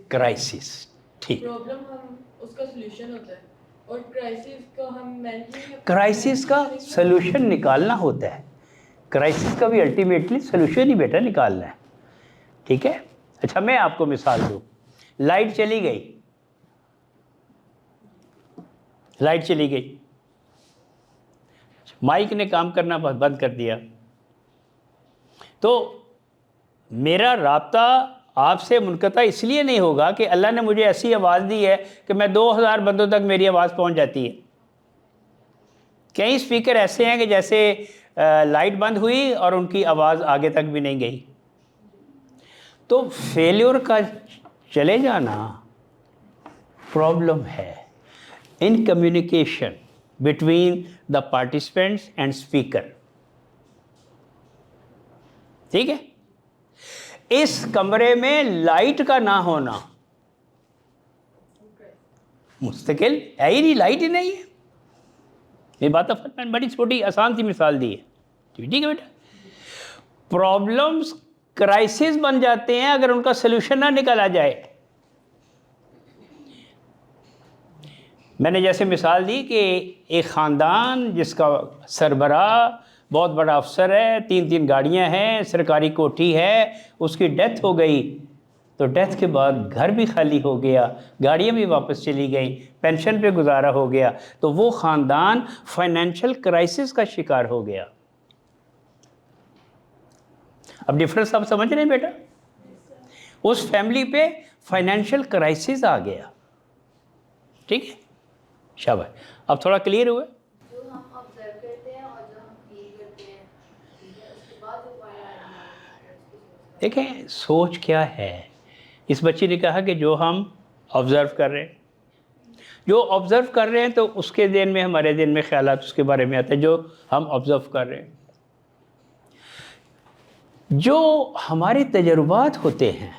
کرائسس. ٹھیک. پرابلم ہم اس کا سولوشن ہوتا ہے اور کرائسس کو ہم کرائسس کا سولوشن نکالنا ہوتا ہے. کرائسس کا بھی الٹیمیٹلی سولوشن ہی بیٹا نکالنا ہے. ٹھیک ہے. اچھا، میں آپ کو مثال دوں. لائٹ چلی گئی، مائک نے کام کرنا بند کر دیا، تو میرا رابطہ آپ سے منقطع اس لیے نہیں ہوگا کہ اللہ نے مجھے ایسی آواز دی ہے کہ میں 2000 بندوں تک میری آواز پہنچ جاتی ہے. کئی اسپیکر ایسے ہیں کہ جیسے لائٹ بند ہوئی اور ان کی آواز آگے تک بھی نہیں گئی. تو فیلیور کا چلے جانا پرابلم ہے in communication between the participants and speaker. ٹھیک ہے. اس کمرے میں لائٹ کا نہ ہونا مستقل ہے ہی نہیں، لائٹ ہی نہیں ہے. یہ بات بڑی چھوٹی آسان سی مثال دی ہے. ٹھیک ہے بیٹا. پرابلمس کرائسس بن جاتے ہیں اگر ان کا سلوشن نہ نکالا جائے. میں نے جیسے مثال دی کہ ایک خاندان جس کا سربراہ بہت بڑا افسر ہے، 3 گاڑیاں ہیں، سرکاری کوٹھی ہے، اس کی ڈیتھ ہو گئی، تو ڈیتھ کے بعد گھر بھی خالی ہو گیا، گاڑیاں بھی واپس چلی گئیں، پینشن پہ گزارا ہو گیا، تو وہ خاندان فائنینشیل کرائسس کا شکار ہو گیا. اب ڈفرنس آپ سمجھ رہے ہیں بیٹا؟ اس فیملی پہ فائنینشیل کرائسس آ گیا. ٹھیک ہے. شاباش. اب تھوڑا کلیئر ہوئے؟ جو ہم آبزرو کرتے ہیں اور جو ہم فیل کرتے ہیں، اس کے بعد دیکھیں سوچ کیا ہے. اس بچی نے کہا کہ جو ہم آبزرو کر رہے ہیں، تو اس کے ذہن میں، ہمارے ذہن میں خیالات اس کے بارے میں آتے ہیں جو ہم آبزرو کر رہے ہیں. جو ہمارے تجربات ہوتے ہیں،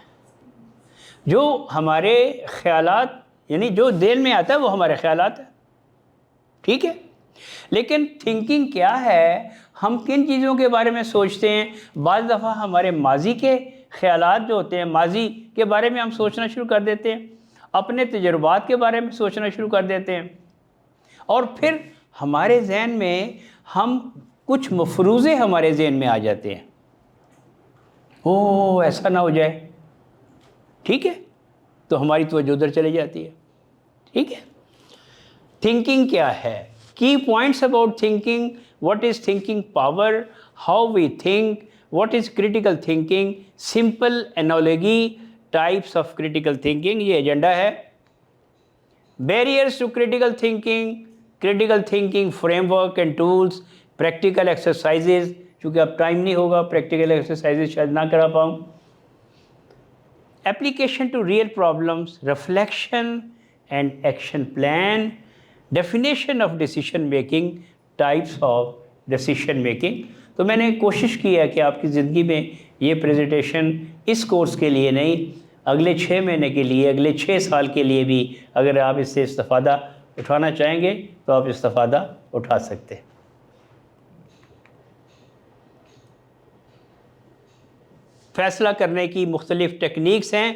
جو ہمارے خیالات، یعنی جو ذہن میں آتا ہے وہ ہمارے خیالات ہیں. ٹھیک ہے. لیکن تھنکنگ کیا ہے، ہم کن چیزوں کے بارے میں سوچتے ہیں؟ بعض دفعہ ہمارے ماضی کے خیالات جو ہوتے ہیں، ماضی کے بارے میں ہم سوچنا شروع کر دیتے ہیں، اپنے تجربات کے بارے میں سوچنا شروع کر دیتے ہیں، اور پھر ہمارے ذہن میں ہم کچھ مفروضے ہمارے ذہن میں آ جاتے ہیں، او ایسا نہ ہو جائے، ٹھیک ہے، تو ہماری توجہ ادھر چلی جاتی ہے، ٹھیک ہے۔ تھنکنگ کیا ہے؟ Key points about thinking: what is thinking power, how we think, what is critical thinking, simple analogy, types of critical thinking, یہ ایجنڈا ہے۔ Barriers to critical thinking framework and tools, practical exercises, چونکہ اب time نہیں ہوگا practical exercises شاید نہ کرا پاؤں۔ Application to real problems, reflection and action plan, definition of decision making, types of decision making. تو میں نے کوشش کی ہے کہ آپ کی زندگی میں یہ پریزنٹیشن اس کورس کے لیے نہیں، اگلے 6 مہینے کے لیے، اگلے 6 سال کے لیے بھی اگر آپ اس سے استفادہ اٹھانا چاہیں گے تو آپ استفادہ اٹھا سکتے ہیں۔ فیصلہ کرنے کی مختلف ٹیکنیکس ہیں۔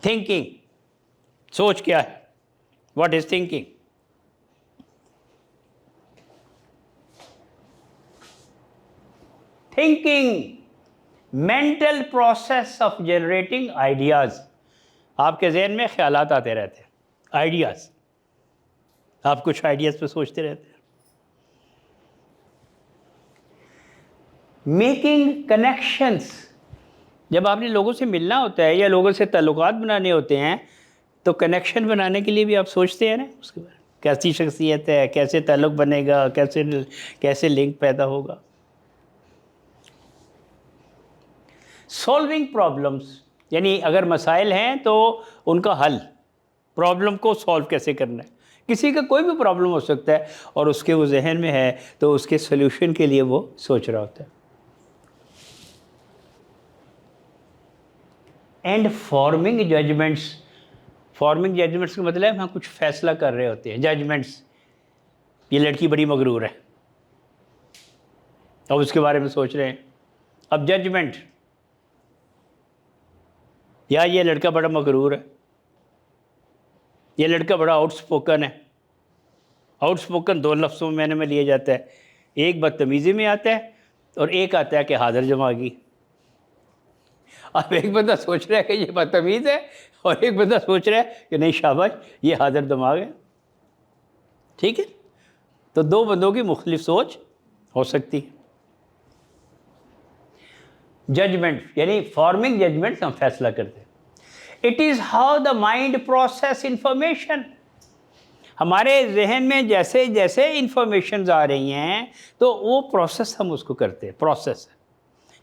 تھنکنگ، سوچ کیا ہے؟ What is thinking? Thinking, mental process of generating ideas. آپ کے ذہن میں خیالات آتے رہتے ہیں، آئیڈیاز، آپ کچھ آئیڈیاز پہ سوچتے رہتے ہیں۔ میکنگ کنیکشنز، جب آپ نے لوگوں سے ملنا ہوتا ہے یا لوگوں سے تعلقات بنانے ہوتے ہیں تو کنیکشن بنانے کے لیے بھی آپ سوچتے ہیں نا اس کے بارے میں، کیسی شخصیت ہے، کیسے تعلق بنے گا، کیسے لنک پیدا ہوگا۔ سولونگ پرابلمس، یعنی اگر مسائل ہیں تو ان کا حل، پرابلم کو سولو کیسے کرنا ہے۔ کسی کا کوئی بھی پرابلم ہو سکتا ہے اور اس کے وہ ذہن میں ہے تو اس کے سلیوشن کے لیے وہ سوچ رہا ہوتا ہے۔ And forming judgments, forming judgments کا مطلب ہے ہم کچھ فیصلہ کر رہے ہوتے ہیں۔ ججمنٹس، یہ لڑکی بڑی مغرور ہے، اب اس کے بارے میں سوچ رہے ہیں۔ اب ججمنٹ، یا یہ لڑکا بڑا مغرور ہے، یہ لڑکا بڑا آؤٹ سپوکن ہے۔ آؤٹ سپوکن 2 لفظوں میں میں لیا جاتا ہے، ایک بدتمیزی میں آتا ہے اور ایک آتا ہے کہ حاضر جماغی۔ اب ایک بندہ سوچ رہا ہے کہ یہ بدتمیز ہے اور ایک بندہ سوچ رہا ہے کہ نہیں شاباش یہ حاضر دماغ ہے، ٹھیک ہے۔ تو 2 بندوں کی مختلف سوچ ہو سکتی ہے۔ ججمنٹ یعنی فارمنگ ججمنٹ، ہم فیصلہ کرتے ہیں۔ It is how the mind process information, ہمارے ذہن میں جیسے جیسے انفارمیشنز آ رہی ہیں تو وہ پروسیس ہم اس کو کرتے ہیں، پروسیس۔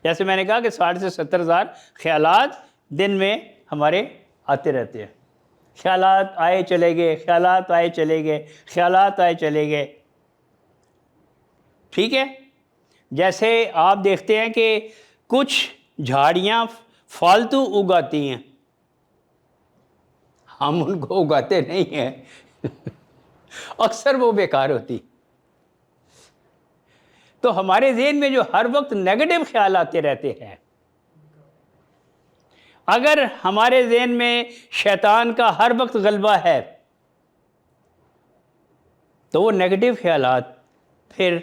جیسے میں نے کہا کہ 60 سے 70 ہزار خیالات دن میں ہمارے آتے رہتے ہیں، خیالات آئے چلے گئے، خیالات آئے چلے گئے، خیالات آئے چلے گئے، ٹھیک ہے۔ جیسے آپ دیکھتے ہیں کہ کچھ جھاڑیاں فالتو اگاتی ہیں، ہم ان کو اگاتے نہیں ہیں اکثر وہ بیکار ہوتی۔ تو ہمارے ذہن میں جو ہر وقت نیگیٹو خیال آتے رہتے ہیں، اگر ہمارے ذہن میں شیطان کا ہر وقت غلبہ ہے تو وہ نیگیٹو خیالات پھر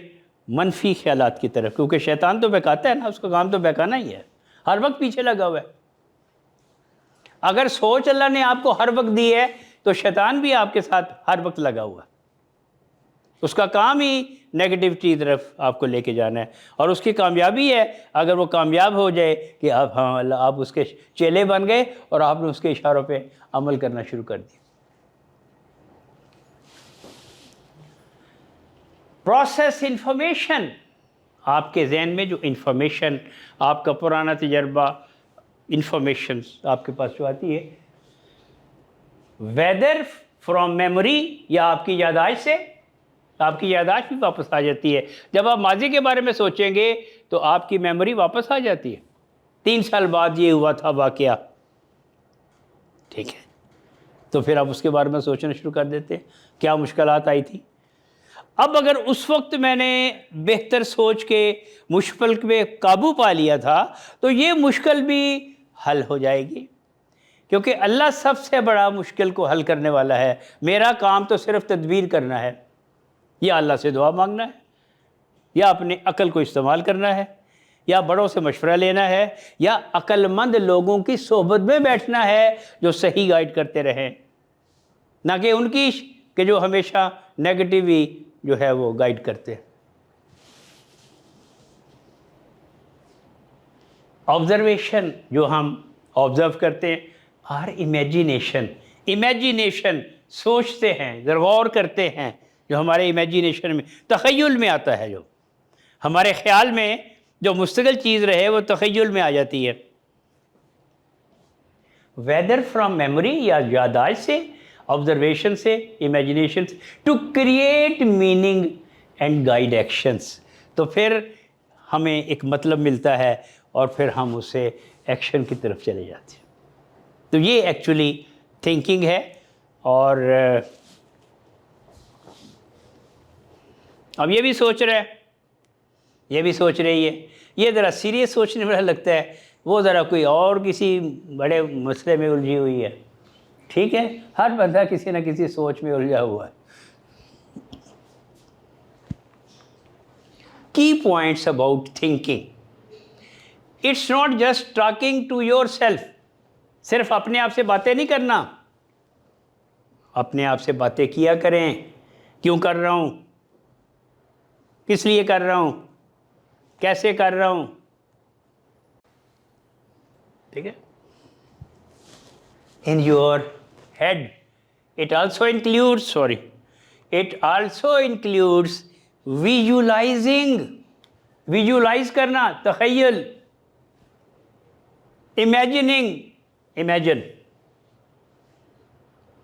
منفی خیالات کی طرف، کیونکہ شیطان تو بہکاتا ہے نا، اس کا کام تو بہکانا ہی ہے، ہر وقت پیچھے لگا ہوا ہے۔ اگر سوچ اللہ نے آپ کو ہر وقت دی ہے تو شیطان بھی آپ کے ساتھ ہر وقت لگا ہوا ہے، اس کا کام ہی نیگیٹیوٹی کی طرف آپ کو لے کے جانا ہے، اور اس کی کامیابی ہے اگر وہ کامیاب ہو جائے کہ آپ اس کے چیلے بن گئے اور آپ نے اس کے اشاروں پہ عمل کرنا شروع کر دیا۔ پروسیس انفارمیشن، آپ کے ذہن میں جو انفارمیشن، آپ کا پرانا تجربہ، انفارمیشن آپ کے پاس جو آتی ہے، ویدر فرام میموری یا آپ کی یادداشت سے، آپ کی یادداشت بھی واپس آ جاتی ہے۔ جب آپ ماضی کے بارے میں سوچیں گے تو آپ کی میموری واپس آ جاتی ہے، 3 سال بعد یہ ہوا تھا واقعہ، ٹھیک ہے۔ تو پھر آپ اس کے بارے میں سوچنا شروع کر دیتے ہیں کیا مشکلات آئی تھی. اب اگر اس وقت میں نے بہتر سوچ کے مشکل پہ قابو پا لیا تھا تو یہ مشکل بھی حل ہو جائے گی، کیونکہ اللہ سب سے بڑا مشکل کو حل کرنے والا ہے. میرا کام تو صرف تدبیر کرنا ہے، یا اللہ سے دعا مانگنا ہے، یا اپنے عقل کو استعمال کرنا ہے، یا بڑوں سے مشورہ لینا ہے، یا عقل مند لوگوں کی صحبت میں بیٹھنا ہے جو صحیح گائیڈ کرتے رہیں، نہ کہ ان کی کہ جو ہمیشہ نیگیٹو ہی جو ہے وہ گائیڈ کرتے ہیں. آبزرویشن جو ہم آبزرو کرتے ہیں، اور امیجینیشن سوچتے ہیں، غور کرتے ہیں، جو ہمارے امیجینیشن میں تخیل میں آتا ہے، جو ہمارے خیال میں جو مستقل چیز رہے وہ تخیل میں آ جاتی ہے. ویدر فرام میموری یا یادداشت سے، آبزرویشن سے، امیجینیشن سے، to create meaning and guide actions. تو پھر ہمیں ایک مطلب ملتا ہے اور پھر ہم اسے ایکشن کی طرف چلے جاتے ہیں. تو یہ ایکچولی تھنکنگ ہے. اور اب یہ بھی سوچ رہی ہے، یہ ذرا سیریس سوچنے والا لگتا ہے، وہ ذرا کوئی اور کسی بڑے مسئلے میں الجھی ہوئی ہے. ٹھیک ہے، ہر بندہ کسی نہ کسی سوچ میں الجھا ہوا ہے. Key points about thinking. It's not just talking to yourself. صرف اپنے آپ سے باتیں نہیں کرنا، اپنے آپ سے باتیں کیا کریں. کیوں کر رہا ہوں، کس لیے کر رہا ہوں، کیسے کر رہا ہوں. ٹھیک ہے. In your head it also includes visualising. Visualise کرنا، تخیل. امیجن.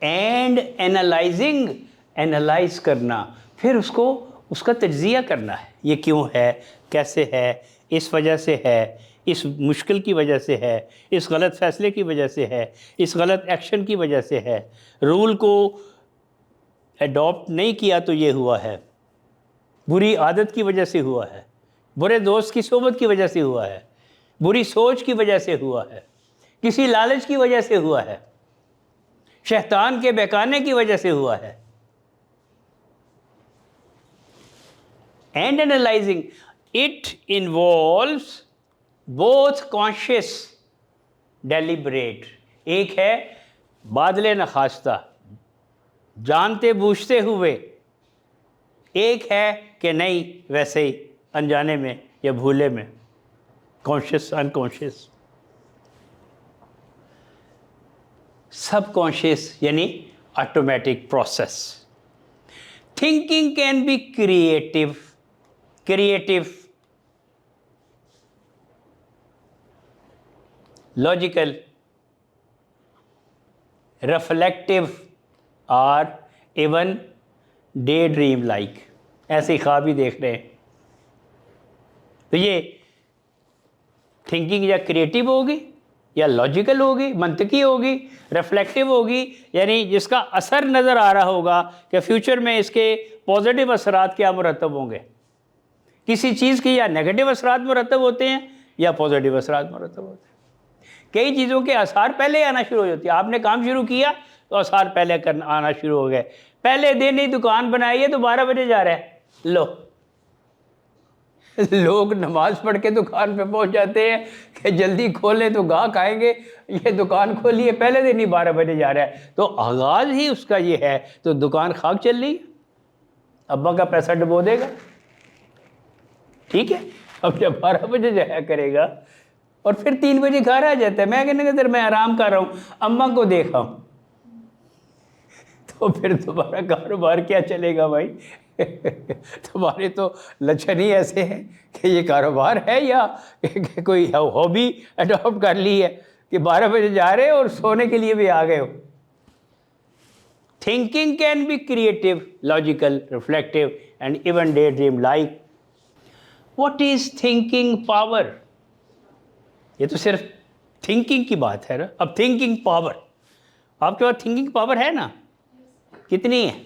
اینڈ اینالائز کرنا، پھر اس کا تجزیہ کرنا ہے. یہ کیوں ہے، کیسے ہے، اس وجہ سے ہے، اس مشکل کی وجہ سے ہے، اس غلط فیصلے کی وجہ سے ہے، اس غلط ایکشن کی وجہ سے ہے، رول کو ایڈاپٹ نہیں کیا تو یہ ہوا ہے، بری عادت کی وجہ سے ہوا ہے، برے دوست کی صحبت کی وجہ سے ہوا ہے، بری سوچ کی وجہ سے ہوا ہے، کسی لالچ کی وجہ سے ہوا ہے، شیطان کے بہکانے کی وجہ سے ہوا ہے. And analyzing it involves both conscious, deliberate. ایک ہے بادلِ نخواستہ، جانتے بوجھتے ہوئے. ایک ہے کہ نہیں ویسے ہی انجانے میں یا بھولے میں، کانشیس انکانشیس. سب کانشیس یعنی automatic process. Thinking can be creative, logical, reflective اور ایون ڈے ڈریم لائک. ایسے ہی خواب ہی دیکھ رہے ہیں. تو یہ تھنکنگ یا کریٹو ہوگی، یا لاجیکل ہوگی، منطقی ہوگی، ریفلیکٹیو ہوگی، یعنی جس کا اثر نظر آ رہا ہوگا کہ فیوچر میں اس کے پازیٹیو اثرات کیا مرتب ہوں گے. کسی چیز کے یا نیگیٹو اثرات مرتب ہوتے ہیں یا پازیٹیو اثرات مرتب ہوتے ہیں. کئی چیزوں کے آثار پہلے آنا شروع ہو جاتے ہیں. آپ نے کام شروع کیا تو آثار پہلے آنا شروع ہو گئے. پہلے دن ہی دکان بنائی ہے تو 12 بجے جا رہا ہے. لوگ نماز پڑھ کے دکان پہ پہنچ جاتے ہیں کہ جلدی کھولیں تو گاہک آئیں گے. یہ دکان کھولی ہے، پہلے دن ہی 12 بجے جا رہا ہے. تو آغاز ہی اس کا یہ ہے تو دکان خاک چل رہی ہے. ابا کا پیسہ ڈبو دے گا. ٹھیک ہے. اب جب 12 بجے جایا کرے گا اور پھر 3 بجے گھر آ جاتا ہے، میں کہنے کہ سر میں آرام کر رہا ہوں، اماں کو دیکھا ہوں. تو پھر تمہارا کاروبار کیا چلے گا بھائی؟ تمہارے تو لچھن ہی ایسے ہیں کہ یہ کاروبار ہے یا کوئی ہابی اڈاپٹ کر لی ہے کہ 12 بجے جا رہے اور سونے کے لیے بھی آ گئے ہو. Thinking can be creative, logical, reflective and even daydream like. What is thinking power? یہ تو صرف تھنکنگ کی بات ہے نا. اب تھنکنگ پاور، آپ کے پاس تھنکنگ پاور ہے نا؟ کتنی ہے؟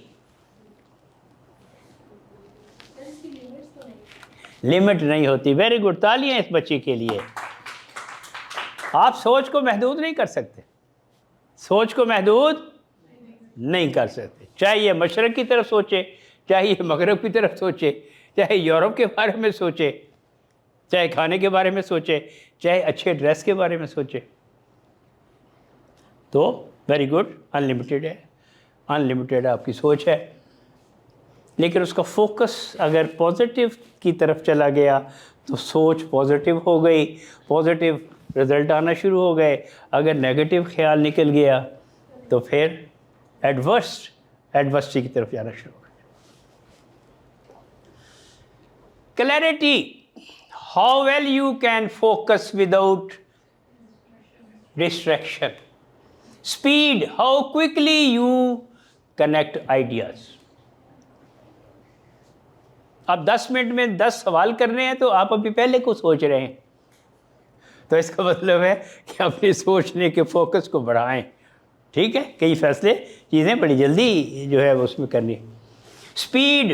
لمٹ نہیں ہوتی. ویری گڈ, تالیاں اس بچے کے لیے. آپ سوچ کو محدود نہیں کر سکتے, سوچ کو محدود نہیں کر سکتے. چاہے یہ مشرق کی طرف سوچے, چاہے یہ مغرب کی طرف سوچے, چاہے یورپ کے بارے میں سوچے, چاہے کھانے کے بارے میں سوچے, چاہے اچھے ڈریس کے بارے میں سوچے. تو ویری گڈ, انلمیٹیڈ ہے, انلمیٹیڈ آپ کی سوچ ہے. لیکن اس کا فوکس اگر پازیٹیو کی طرف چلا گیا تو سوچ پازیٹیو ہو گئی, پازیٹیو رزلٹ آنا شروع ہو گئے. اگر نیگیٹو خیال نکل گیا تو پھر ایڈورسٹی کی طرف جانا شروع ہو گیا. Clarity, how well you can focus without distraction. Speed, how quickly you connect ideas. آپ 10 منٹ میں 10 سوال کر رہے ہیں تو آپ ابھی پہلے کو سوچ رہے ہیں, تو اس کا مطلب ہے کہ اپنی سوچنے کے فوکس کو بڑھائیں. ٹھیک ہے, کئی فیصلے چیزیں بڑی جلدی جو ہے اس میں کرنی. Speed,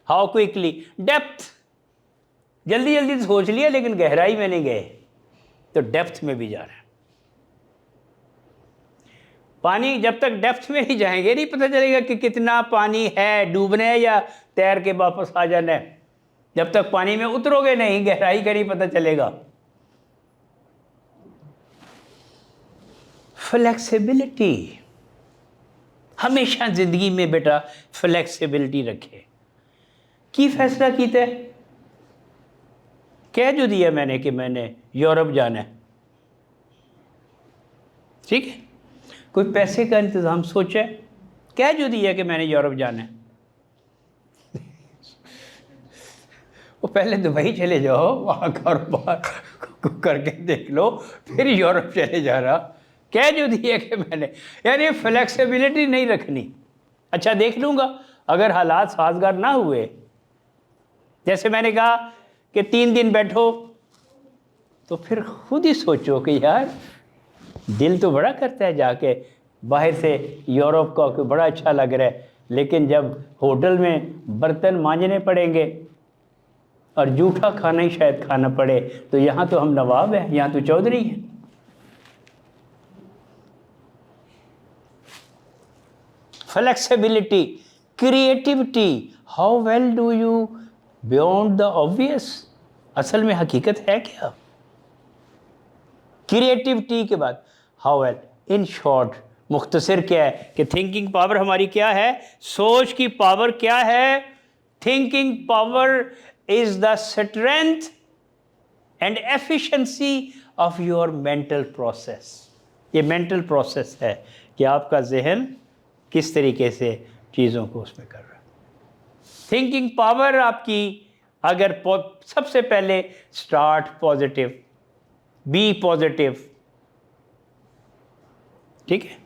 how quickly. ڈیپتھ, جلدی جلدی سوچ لیا لیکن گہرائی میں نہیں گئے, تو ڈیپتھ میں بھی جا رہے ہیں. پانی جب تک ڈیپتھ میں نہیں جائیں گے نہیں پتہ چلے گا کہ کتنا پانی ہے, ڈوبنا ہے یا تیر کے واپس آ جانا ہے. جب تک پانی میں اترو گے نہیں, گہرائی کا نہیں پتہ چلے گا. فلیکسیبلٹی, ہمیشہ زندگی میں بیٹا فلیکسیبلٹی رکھے. کی فیصلہ کیتا ہے, کہہ جو دیا میں نے کہ میں نے یورپ جانا ہے, ٹھیک ہے, کوئی پیسے کا انتظام سوچا ہے, کہہ جو دیا کہ میں نے یورپ جانا ہے. وہ پہلے دبئی چلے جاؤ, وہاں کاروبار کر کے دیکھ لو, پھر یورپ چلے جا رہا. کہہ جو دیا کہ میں نے, یعنی فلیکسیبلٹی نہیں رکھنی. اچھا دیکھ لوں گا, اگر حالات سازگار نہ ہوئے, جیسے میں نے کہا کہ 3 دن بیٹھو, تو پھر خود ہی سوچو کہ یار دل تو بڑا کرتا ہے جا کے باہر سے یورپ کا, کہ بڑا اچھا لگ رہا ہے, لیکن جب ہوٹل میں برتن مانجنے پڑیں گے اور جھوٹا کھانا ہی شاید کھانا پڑے, تو یہاں تو ہم نواب ہیں, یہاں تو چودھری ہیں. Flexibility. Creativity, how well do you beyond the obvious. اصل میں حقیقت ہے کیا؟ کریٹیوٹی کے بعد ہاؤ ویل. ان شارٹ, مختصر کیا ہے کہ تھنکنگ پاور ہماری کیا ہے, سوچ کی پاور کیا ہے. Thinking power is the strength and efficiency of your mental process. یہ مینٹل پروسیس ہے کہ آپ کا ذہن کس طریقے سے چیزوں کو اس میں کر رہا ہے. تھنکنگ پاور آپ کی, اگر سب سے پہلے اسٹارٹ پازیٹیو, بی پازیٹیو, ٹھیک ہے,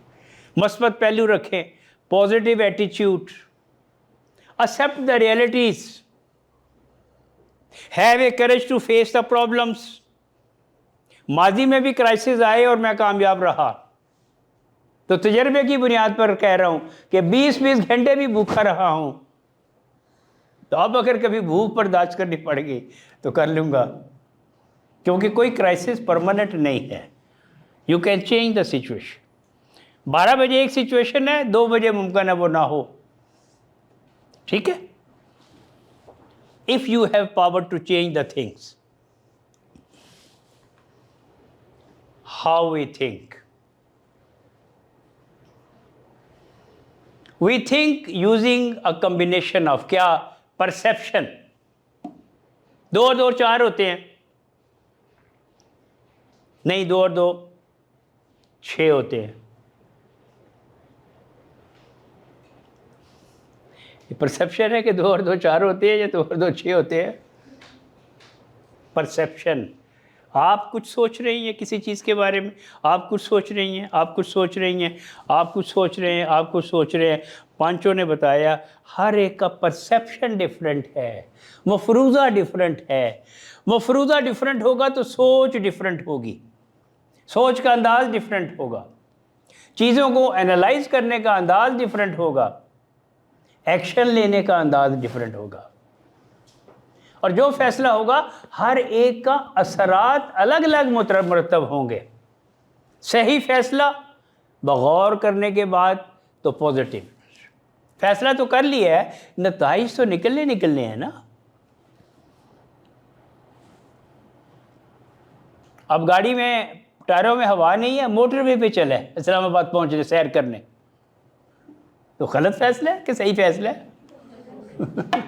مثبت پہلو رکھیں, positive ایٹیچیوڈ, accept the realities, have a courage to face the problems. ماضی میں بھی کرائسس آئے اور میں کامیاب رہا, تو تجربے کی بنیاد پر کہہ رہا ہوں کہ 20 گھنٹے بھی بھوکا رہا ہوں, تو اب اگر کبھی بھوک برداشت کرنی پڑے گی تو کر لوں گا, کیونکہ کوئی کرائسس پرماننٹ نہیں ہے. You can change the situation. 12 بجے ایک سچویشن ہے, 2 بجے ممکن ہے وہ نہ ہو, ٹھیک ہے. if you have power to change the things, how we think using a combination of کیا perception. 2 اور 2 4 ہوتے ہیں, نہیں 2 اور 2 6 ہوتے ہیں. یہ پرسیپشن ہے کہ 2 اور 2 4 ہوتے ہیں یا 2 اور 2 6 ہوتے ہیں. پرسیپشن, آپ کچھ سوچ رہی ہیں کسی چیز کے بارے میں, آپ کچھ سوچ رہی ہیں, آپ کچھ سوچ رہی ہیں, آپ کچھ سوچ رہے ہیں, آپ کچھ سوچ رہے ہیں. پانچوں نے بتایا ہر ایک کا پرسیپشن ڈیفرنٹ ہے, مفروضہ ڈیفرنٹ ہے. مفروضہ ڈیفرنٹ ہوگا تو سوچ ڈیفرنٹ ہوگی, سوچ کا انداز ڈیفرنٹ ہوگا. چیزوں کو انالائز کرنے کا انداز ڈفرینٹ ہوگا، ایکشن لینے کا انداز ڈفرینٹ ہوگا، اور جو فیصلہ ہوگا ہر ایک کا اثرات الگ الگ مرتب ہوں گے۔ صحیح فیصلہ بغور کرنے کے بعد تو پازیٹیو فیصلہ تو کر لیا ہے، نتائج تو نکلنے ہیں نا۔ اب گاڑی میں ٹائروں میں ہوا نہیں ہے، موٹر وے پہ چلے اسلام آباد پہنچ رہے سیر کرنے، تو غلط فیصلہ ہے کہ صحیح فیصلہ ہے؟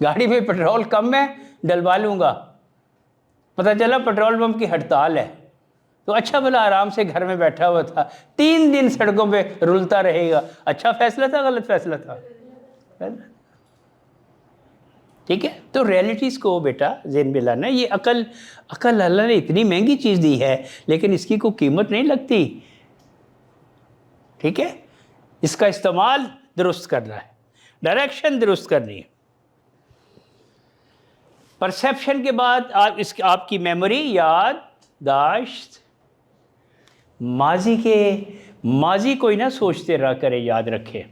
گاڑی میں پیٹرول کم ہے، ڈلوا لوں گا، پتہ چلا پیٹرول پمپ کی ہڑتال ہے، تو اچھا بھلا آرام سے گھر میں بیٹھا ہوا تھا، 3 دن سڑکوں پہ رلتا رہے گا، اچھا فیصلہ تھا غلط فیصلہ تھا؟ ٹھیک ہے، تو ریئلٹیز کو بیٹا ذہن میں لانا۔ یہ عقل اللہ نے اتنی مہنگی چیز دی ہے لیکن اس کی کوئی قیمت نہیں لگتی، ٹھیک ہے؟ اس کا استعمال درست کرنا ہے، ڈائریکشن درست کرنی ہے۔ پرسیپشن کے بعد آپ کی میموری، یادداشت، ماضی کو ہی نہ سوچتے رہا کرے، یاد رکھے۔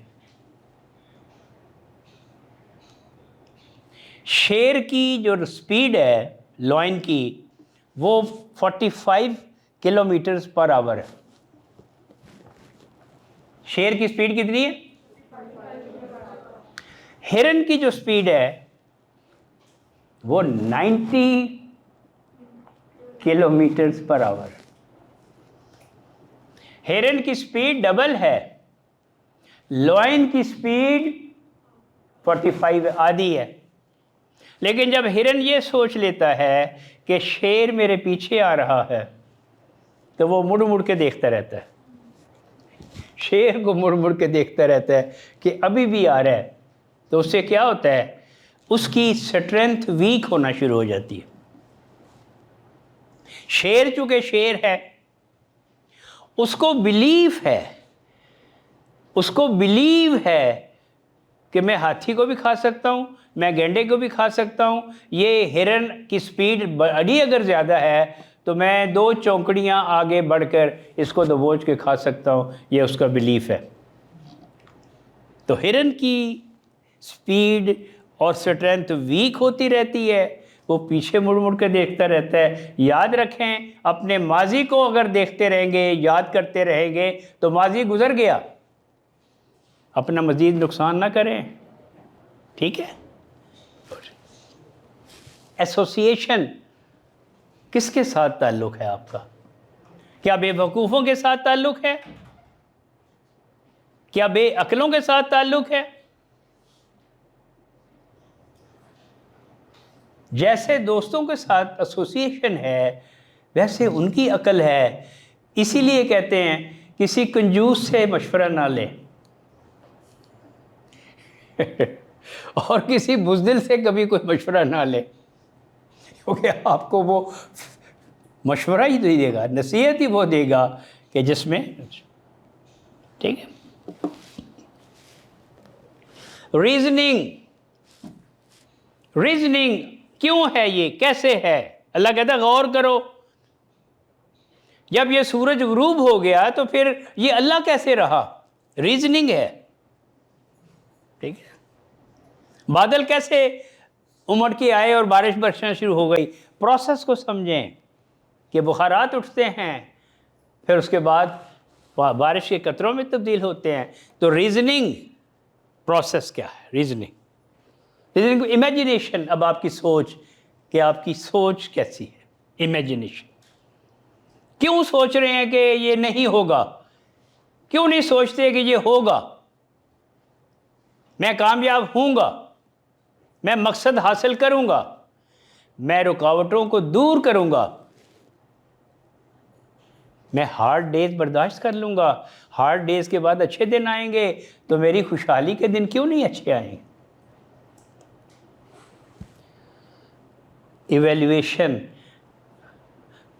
شیر کی جو سپیڈ ہے لائن کی وہ 45 کلومیٹرز پر آور ہے۔ شیر کی سپیڈ کتنی ہے؟ ہرن کی جو سپیڈ ہے وہ 90 کلومیٹرز پر آور۔ ہرن کی سپیڈ ڈبل ہے، لائن کی سپیڈ 45 آدھی ہے۔ لیکن جب ہرن یہ سوچ لیتا ہے کہ شیر میرے پیچھے آ رہا ہے تو وہ مڑ مڑ کے دیکھتا رہتا ہے، شیر کو مڑ مڑ کے دیکھتا رہتا ہے کہ ابھی بھی آ رہا ہے، تو اس سے کیا ہوتا ہے؟ اس کی سٹرینتھ ویک ہونا شروع ہو جاتی ہے۔ شیر چونکہ شیر ہے، اس کو بلیو ہے کہ میں ہاتھی کو بھی کھا سکتا ہوں، میں گینڈے کو بھی کھا سکتا ہوں، یہ ہرن کی سپیڈ بڑی اگر زیادہ ہے تو میں 2 چونکڑیاں آگے بڑھ کر اس کو دبوچ کے کھا سکتا ہوں، یہ اس کا بلیف ہے۔ تو ہرن کی سپیڈ اور سٹرینتھ ویک ہوتی رہتی ہے، وہ پیچھے مڑ مڑ کے دیکھتا رہتا ہے۔ یاد رکھیں، اپنے ماضی کو اگر دیکھتے رہیں گے، یاد کرتے رہیں گے تو ماضی گزر گیا، اپنا مزید نقصان نہ کریں، ٹھیک ہے؟ ایسوسیشن کس کے ساتھ تعلق ہے آپ کا؟ کیا بے وقوفوں کے ساتھ تعلق ہے؟ کیا بے عقلوں کے ساتھ تعلق ہے؟ جیسے دوستوں کے ساتھ ایسوسیشن ہے ویسے ان کی عقل ہے، اسی لیے کہتے ہیں کسی کنجوس سے مشورہ نہ لیں اور کسی بزدل سے کبھی کوئی مشورہ نہ لیں، کیونکہ آپ کو وہ مشورہ ہی نہیں دے گا، نصیحت ہی وہ دے گا کہ جس میں، ٹھیک ہے؟ ریزننگ کیوں ہے، یہ کیسے ہے؟ اللہ کہتا ہے غور کرو، جب یہ سورج غروب ہو گیا تو پھر یہ اللہ کیسے رہا؟ ریزننگ ہے، ٹھیک ہے؟ بادل کیسے امٹ کے آئے اور بارش برسنا شروع ہو گئی؟ پروسیس کو سمجھیں کہ بخارات اٹھتے ہیں، پھر اس کے بعد بارش کے قطروں میں تبدیل ہوتے ہیں۔ تو ریزننگ پروسیس کیا ہے؟ ریزننگ امیجنیشن، اب آپ کی سوچ، کہ آپ کی سوچ کیسی ہے؟ امیجنیشن، کیوں سوچ رہے ہیں کہ یہ نہیں ہوگا؟ کیوں نہیں سوچتے کہ یہ ہوگا؟ میں کامیاب ہوں گا، میں مقصد حاصل کروں گا، میں رکاوٹوں کو دور کروں گا، میں ہارڈ ڈیز برداشت کر لوں گا، ہارڈ ڈیز کے بعد اچھے دن آئیں گے، تو میری خوشحالی کے دن کیوں نہیں اچھے آئیں گے؟ ایویلیویشن،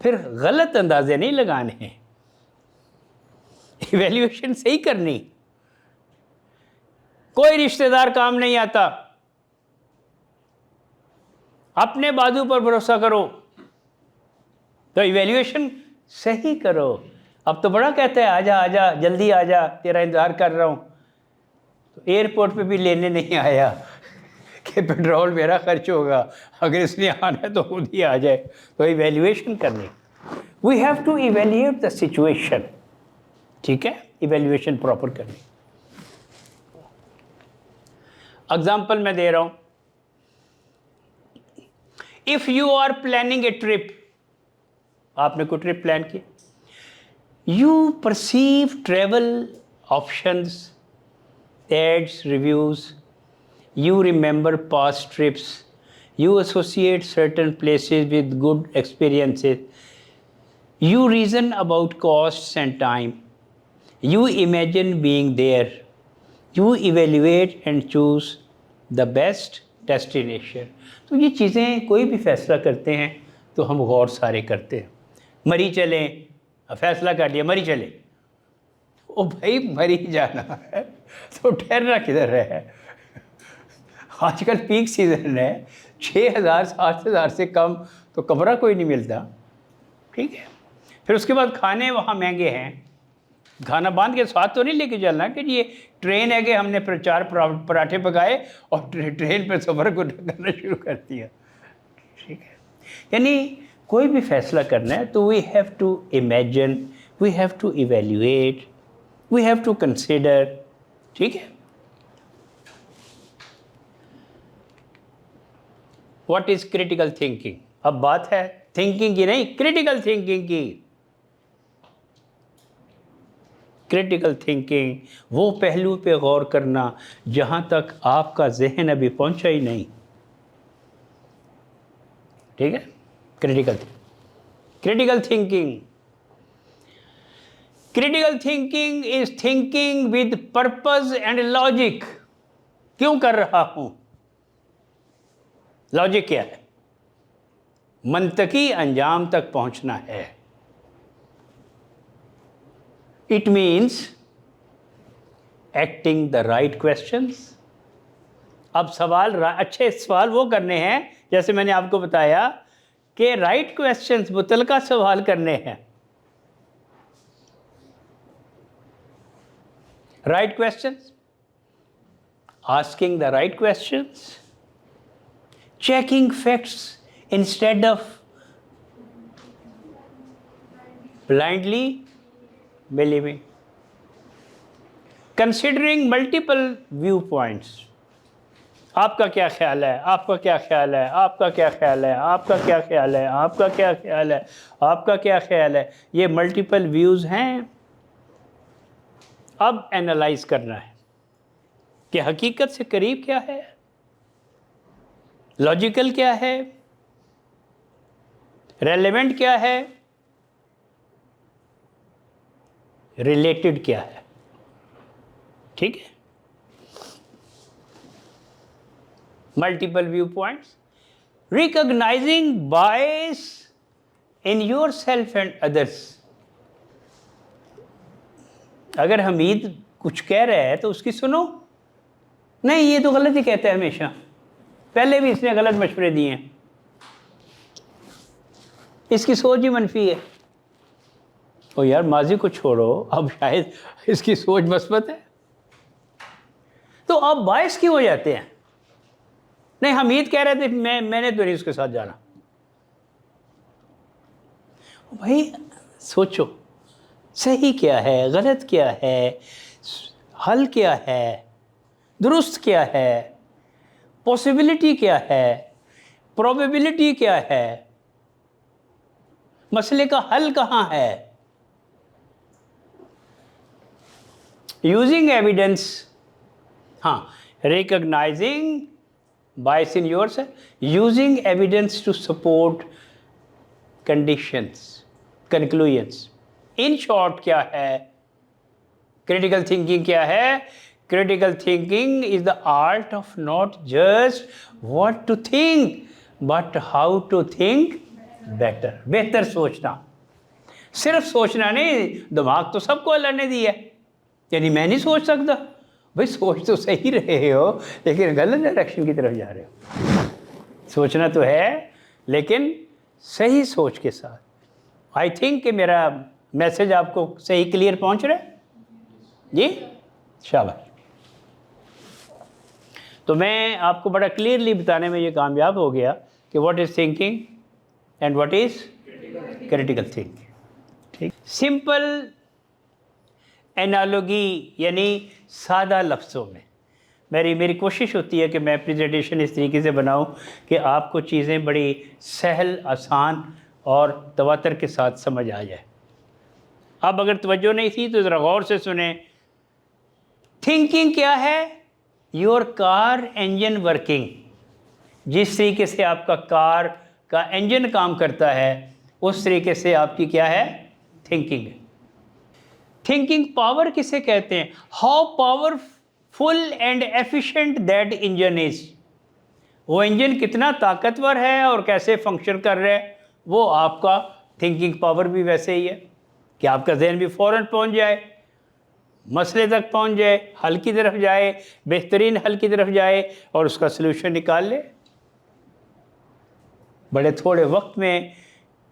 پھر غلط اندازے نہیں لگانے ہیں، ایویلیویشن صحیح کرنی۔ کوئی رشتہ دار کام نہیں آتا، اپنے بازو پر بھروسہ کرو، تو ایویلیویشن صحیح کرو، اب تو بڑا کہتا ہے آ جا جلدی آ جا، تیرا انتظار کر رہا ہوں. تو ایئرپورٹ پہ بھی لینے نہیں آیا کہ پیٹرول میرا خرچ ہوگا، اگر اس نے آنا ہے تو خود ہی آ جائے. تو ایویلیویشن کرنی، we have to evaluate the situation. ٹھیک ہے، ایویلیویشن پراپر کرنی. اگزامپل میں دے رہا ہوں. If you are planning a trip, آپ نے کوئی ٹرپ پلان کی، you perceive travel options, ads, reviews, you remember past trips, you associate certain places with good experiences, you reason about costs and time, you imagine being there, you evaluate and choose the best destination. تو یہ چیزیں کوئی بھی فیصلہ کرتے ہیں تو ہم غور سارے کرتے ہیں. مری چلیں، فیصلہ کر لیا مری چلیں. او بھائی مری جانا ہے تو ٹھہرنا کدھر ہے؟ آج کل پیک سیزن ہے، 6,000 7,000 سے کم تو کمرہ کوئی نہیں ملتا. ٹھیک ہے، پھر اس کے بعد کھانے وہاں مہنگے ہیں. کھانا باندھ کے ساتھ تو نہیں لے کے چلنا کہ یہ ٹرین ہے کہ ہم نے 4 پراٹھے پکائے اور ٹرین پہ سفر کو کرنا شروع کر دیا. ٹھیک ہے، یعنی کوئی بھی فیصلہ کرنا ہے تو we have to imagine, we have to evaluate, we have to consider. ٹھیک ہے. What is critical thinking? اب بات ہے تھنکنگ کی نہیں، کریٹیکل تھنکنگ کی. کریٹیکل تھنکنگ وہ پہلو پہ غور کرنا جہاں تک آپ کا ذہن ابھی پہنچا ہی نہیں. ٹھیک ہے، critical thinking. Critical thinking is thinking with purpose and logic. کیوں کر رہا ہوں؟ لاجک کیا ہے؟ منطقی انجام تک پہنچنا ہے. It means acting the right questions. اب سوال اچھے سوال وہ کرنے ہیں جیسے میں نے آپ کو بتایا کہ رائٹ کویسچنس، متعلقہ سوال کرنے ہیں. Right questions, asking the right questions, checking facts instead of blindly believing, considering multiple viewpoints. آپ کا کیا خیال ہے؟ آپ کا کیا خیال ہے؟ آپ کا کیا خیال ہے؟ آپ کا کیا خیال ہے؟ آپ کا کیا خیال ہے؟ آپ کا کیا خیال ہے؟ یہ ملٹیپل ویوز ہیں. اب اینالائز کرنا ہے کہ حقیقت سے قریب کیا ہے، لاجیکل کیا ہے، ریلیونٹ کیا ہے، ریلیٹڈ کیا ہے. ٹھیک ہے، multiple viewpoints. Recognizing bias in yourself and others. اگر حمید کچھ کہہ رہا ہے تو اس کی سنو. نہیں یہ تو غلط ہی کہتا ہے ہمیشہ، پہلے بھی اس نے غلط مشورے دیے ہیں، اس کی سوچ ہی منفی ہے. او یار ماضی کو چھوڑو، اب شاید اس کی سوچ مثبت ہے. تو آپ باعث کیوں ہو جاتے ہیں؟ نہیں حمید کہہ رہے تھے میں نے تو نہیں اس کے ساتھ جانا. بھائی سوچو صحیح کیا ہے، غلط کیا ہے، حل کیا ہے، درست کیا ہے، پاسبلٹی کیا ہے، پروبیبلٹی کیا ہے، مسئلے کا حل کہاں ہے. یوزنگ ایویڈنس، ہاں recognising bias in yourself, using evidence to support conditions, conclusions. In short کیا ہے critical thinking؟ کیا ہے critical thinking is the art of not just what to think but how to think better. بہتر سوچنا، صرف سوچنا نہیں. دماغ تو سب کو اللہ نے دیا ہے، یعنی میں نہیں سوچ سکتا. بھائی سوچ تو صحیح رہے ہو لیکن غلط ڈائریکشن کی طرف جا رہے ہو. سوچنا تو ہے لیکن صحیح سوچ کے ساتھ. آئی تھنک کہ میرا میسج آپ کو صحیح کلیئر پہنچ رہا ہے جی؟ شاباش. تو میں آپ کو بڑا کلیئرلی بتانے میں یہ کامیاب ہو گیا کہ what is thinking and what is critical thinking. ٹھیک. سمپل انالوگی یعنی سادہ لفظوں میں میری کوشش ہوتی ہے کہ میں پریزنٹیشن اس طریقے سے بناؤں کہ آپ کو چیزیں بڑی سہل، آسان اور تواتر کے ساتھ سمجھ آ جائے. اب اگر توجہ نہیں تھی تو ذرا غور سے سنیں. تھنکنگ کیا ہے؟ Your car engine working. جس طریقے سے آپ کا کار کا انجن کام کرتا ہے اس طریقے سے آپ کی کیا ہے؟ تھنکنگ. تھنکنگ پاور کسے کہتے ہیں؟ How powerful and efficient that engine is. وہ انجن کتنا طاقتور ہے اور کیسے فنکشن کر رہا ہے، وہ آپ کا تھنکنگ پاور بھی ویسے ہی ہے کہ آپ کا ذہن بھی فوراً پہنچ جائے، مسئلے تک پہنچ جائے، حل کی طرف جائے، بہترین حل کی طرف جائے اور اس کا سلوشن نکال لے. بڑے تھوڑے وقت میں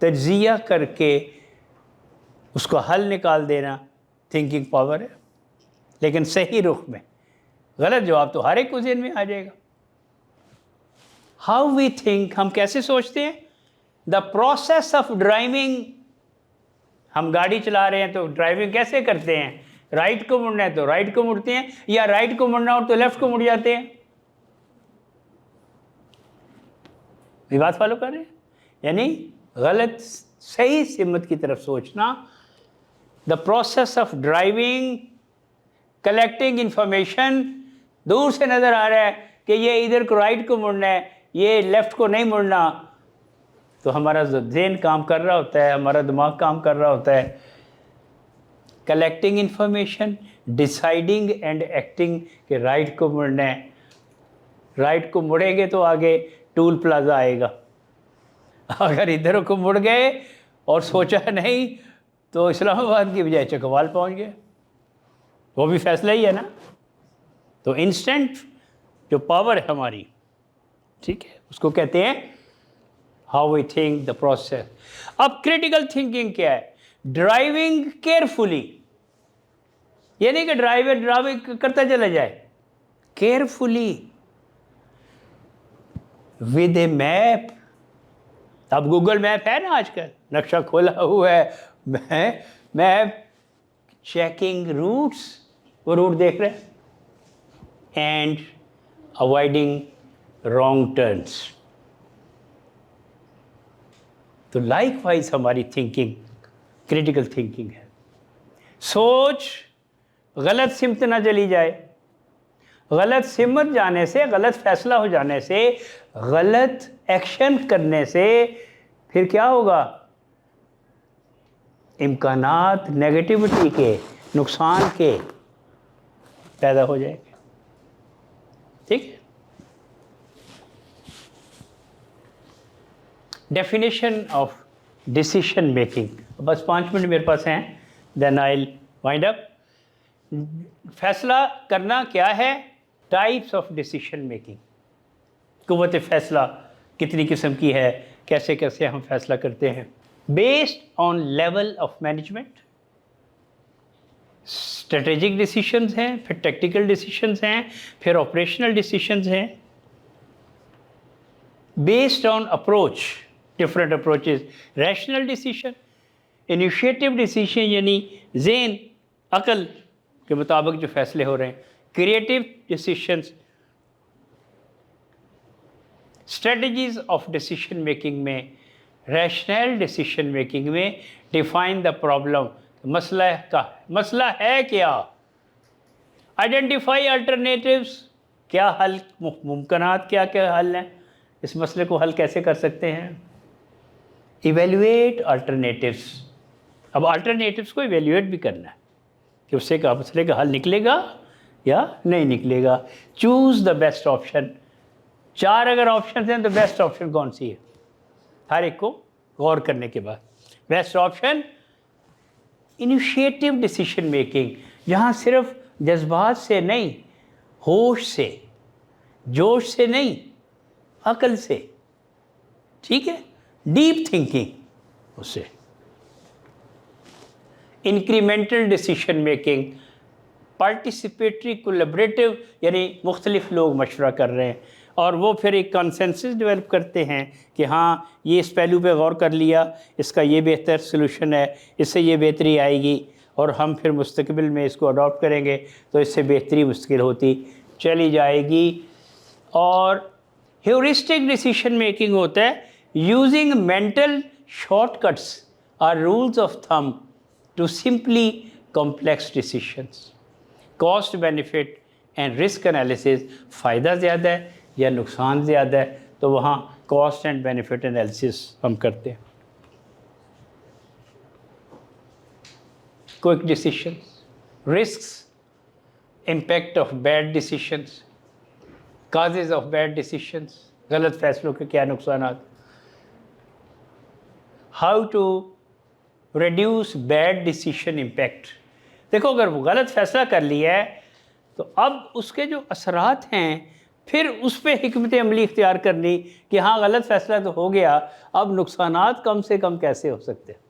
تجزیہ کر کے اس کو حل نکال دینا تھنکنگ پاور ہے. لیکن صحیح رخ میں. غلط جواب تو ہر ایک کو ذہن میں آ جائے گا. ہاؤ وی تھنک، ہم کیسے سوچتے ہیں؟ دا پروسیس آف ڈرائیونگ. ہم گاڑی چلا رہے ہیں تو ڈرائیونگ کیسے کرتے ہیں؟ رائٹ کو مڑنا ہے تو رائٹ کو مڑتے ہیں، یا رائٹ کو مڑنا ہو تو لیفٹ کو مڑ جاتے ہیں. یہ بات فالو کر رہے ہیں؟ یعنی غلط صحیح سمت کی طرف سوچنا. دا process of driving, collecting information. دور سے نظر آ رہا ہے کہ یہ ادھر کو رائٹ کو مڑنا ہے، یہ لیفٹ کو نہیں مڑنا، تو ہمارا ذہن کام کر رہا ہوتا ہے، ہمارا دماغ کام کر رہا ہوتا ہے. کلیکٹنگ انفارمیشن، ڈیسائیڈنگ اینڈ ایکٹنگ کہ رائٹ کو مڑنا ہے. رائٹ کو مڑیں گے تو آگے ٹول پلازا آئے گا. اگر ادھر کو مڑ گئے اور سوچا نہیں تو اسلام آباد کی بجائے چکوال پہنچ گئے. وہ بھی فیصلہ ہی ہے نا. تو انسٹنٹ جو پاور ہے ہماری، ٹھیک ہے، اس کو کہتے ہیں how we think, the process. اب کریٹیکل تھنکنگ کیا ہے؟ Driving carefully. یہ نہیں کہ ڈرائیونگ کرتا چلا جائے. Carefully with a map. اب گوگل میپ ہے نا آج کل، نقشہ کھولا ہوا ہے، میپ چیکنگ روٹس، وہ روٹ دیکھ رہے ہیں، اینڈ اوائڈنگ رانگ ٹرنس. تو لائک وائز ہماری تھنکنگ کریٹیکل تھنکنگ ہے. سوچ غلط سمت نہ چلی جائے. غلط سمت جانے سے، غلط فیصلہ ہو جانے سے، غلط ایکشن کرنے سے پھر کیا ہوگا؟ امکانات نیگیٹیوٹی کے، نقصان کے پیدا ہو جائیں گے. ٹھیک ہے. Definition of decision making. بس 5 منٹ میرے پاس ہیں، دین آئی ول وائنڈ اپ. فیصلہ کرنا کیا ہے؟ Types of decision making. قوت فیصلہ کتنی قسم کی ہے، کیسے کیسے ہم فیصلہ کرتے ہیں. Based on level of management. Strategic decisions ہیں، پھر ٹیکٹیکل ڈیسیشنز ہیں، پھر آپریشنل ڈیسیشنز ہیں. Based on approach, different approaches. Rational decision, initiative decision یعنی ذہن، عقل کے مطابق جو فیصلے ہو رہے ہیں. Creative decisions. Strategies of decision making میں، ریشنل ڈیسیشن میکنگ میں ڈیفائن دا پرابلم. مسئلہ ہے کیا؟ Identify alternatives. کیا حل ممکنات، کیا کیا حل ہیں، اس مسئلے کو حل کیسے کر سکتے ہیں. Evaluate alternatives. اب الٹرنیٹیوز کو ایویلویٹ بھی کرنا ہے کہ اس سے مسئلے کا حل نکلے گا یا نہیں نکلے گا. Choose the best option. 4 اگر آپشنز ہیں تو بیسٹ آپشن کون سی ہے؟ ہر ایک کو غور کرنے کے بعد best option. Initiative decision making, جہاں صرف جذبات سے نہیں، ہوش سے، جوش سے نہیں، عقل سے. ٹھیک ہے. ڈیپ تھنکنگ اس سے. Incremental decision making, participatory collaborative, یعنی مختلف لوگ مشورہ کر رہے ہیں اور وہ پھر ایک کنسنسس ڈیولپ کرتے ہیں کہ ہاں یہ اس پہلو پہ غور کر لیا، اس کا یہ بہتر سلوشن ہے، اس سے یہ بہتری آئے گی اور ہم پھر مستقبل میں اس کو اڈاپٹ کریں گے تو اس سے بہتری مستقل ہوتی چلی جائے گی۔ اور ہیورسٹک ڈیسیشن میکنگ ہوتا ہے یوزنگ مینٹل شارٹ کٹس اور rules of thumb to simplify complex decisions. Cost benefit and risk analysis, فائدہ زیادہ ہے یا نقصان زیادہ ہے، تو وہاں کاسٹ اینڈ بینیفٹ انالیسز ہم کرتے ہیں۔ Quick decisions, risks, impact of bad decisions, causes of bad decisions, غلط فیصلوں کے کیا نقصانات، how to reduce bad decision impact. دیکھو اگر وہ غلط فیصلہ کر لیا ہے تو اب اس کے جو اثرات ہیں پھر اس پہ حکمت عملی اختیار کرنی کہ ہاں غلط فیصلہ تو ہو گیا، اب نقصانات کم سے کم کیسے ہو سکتے ہیں۔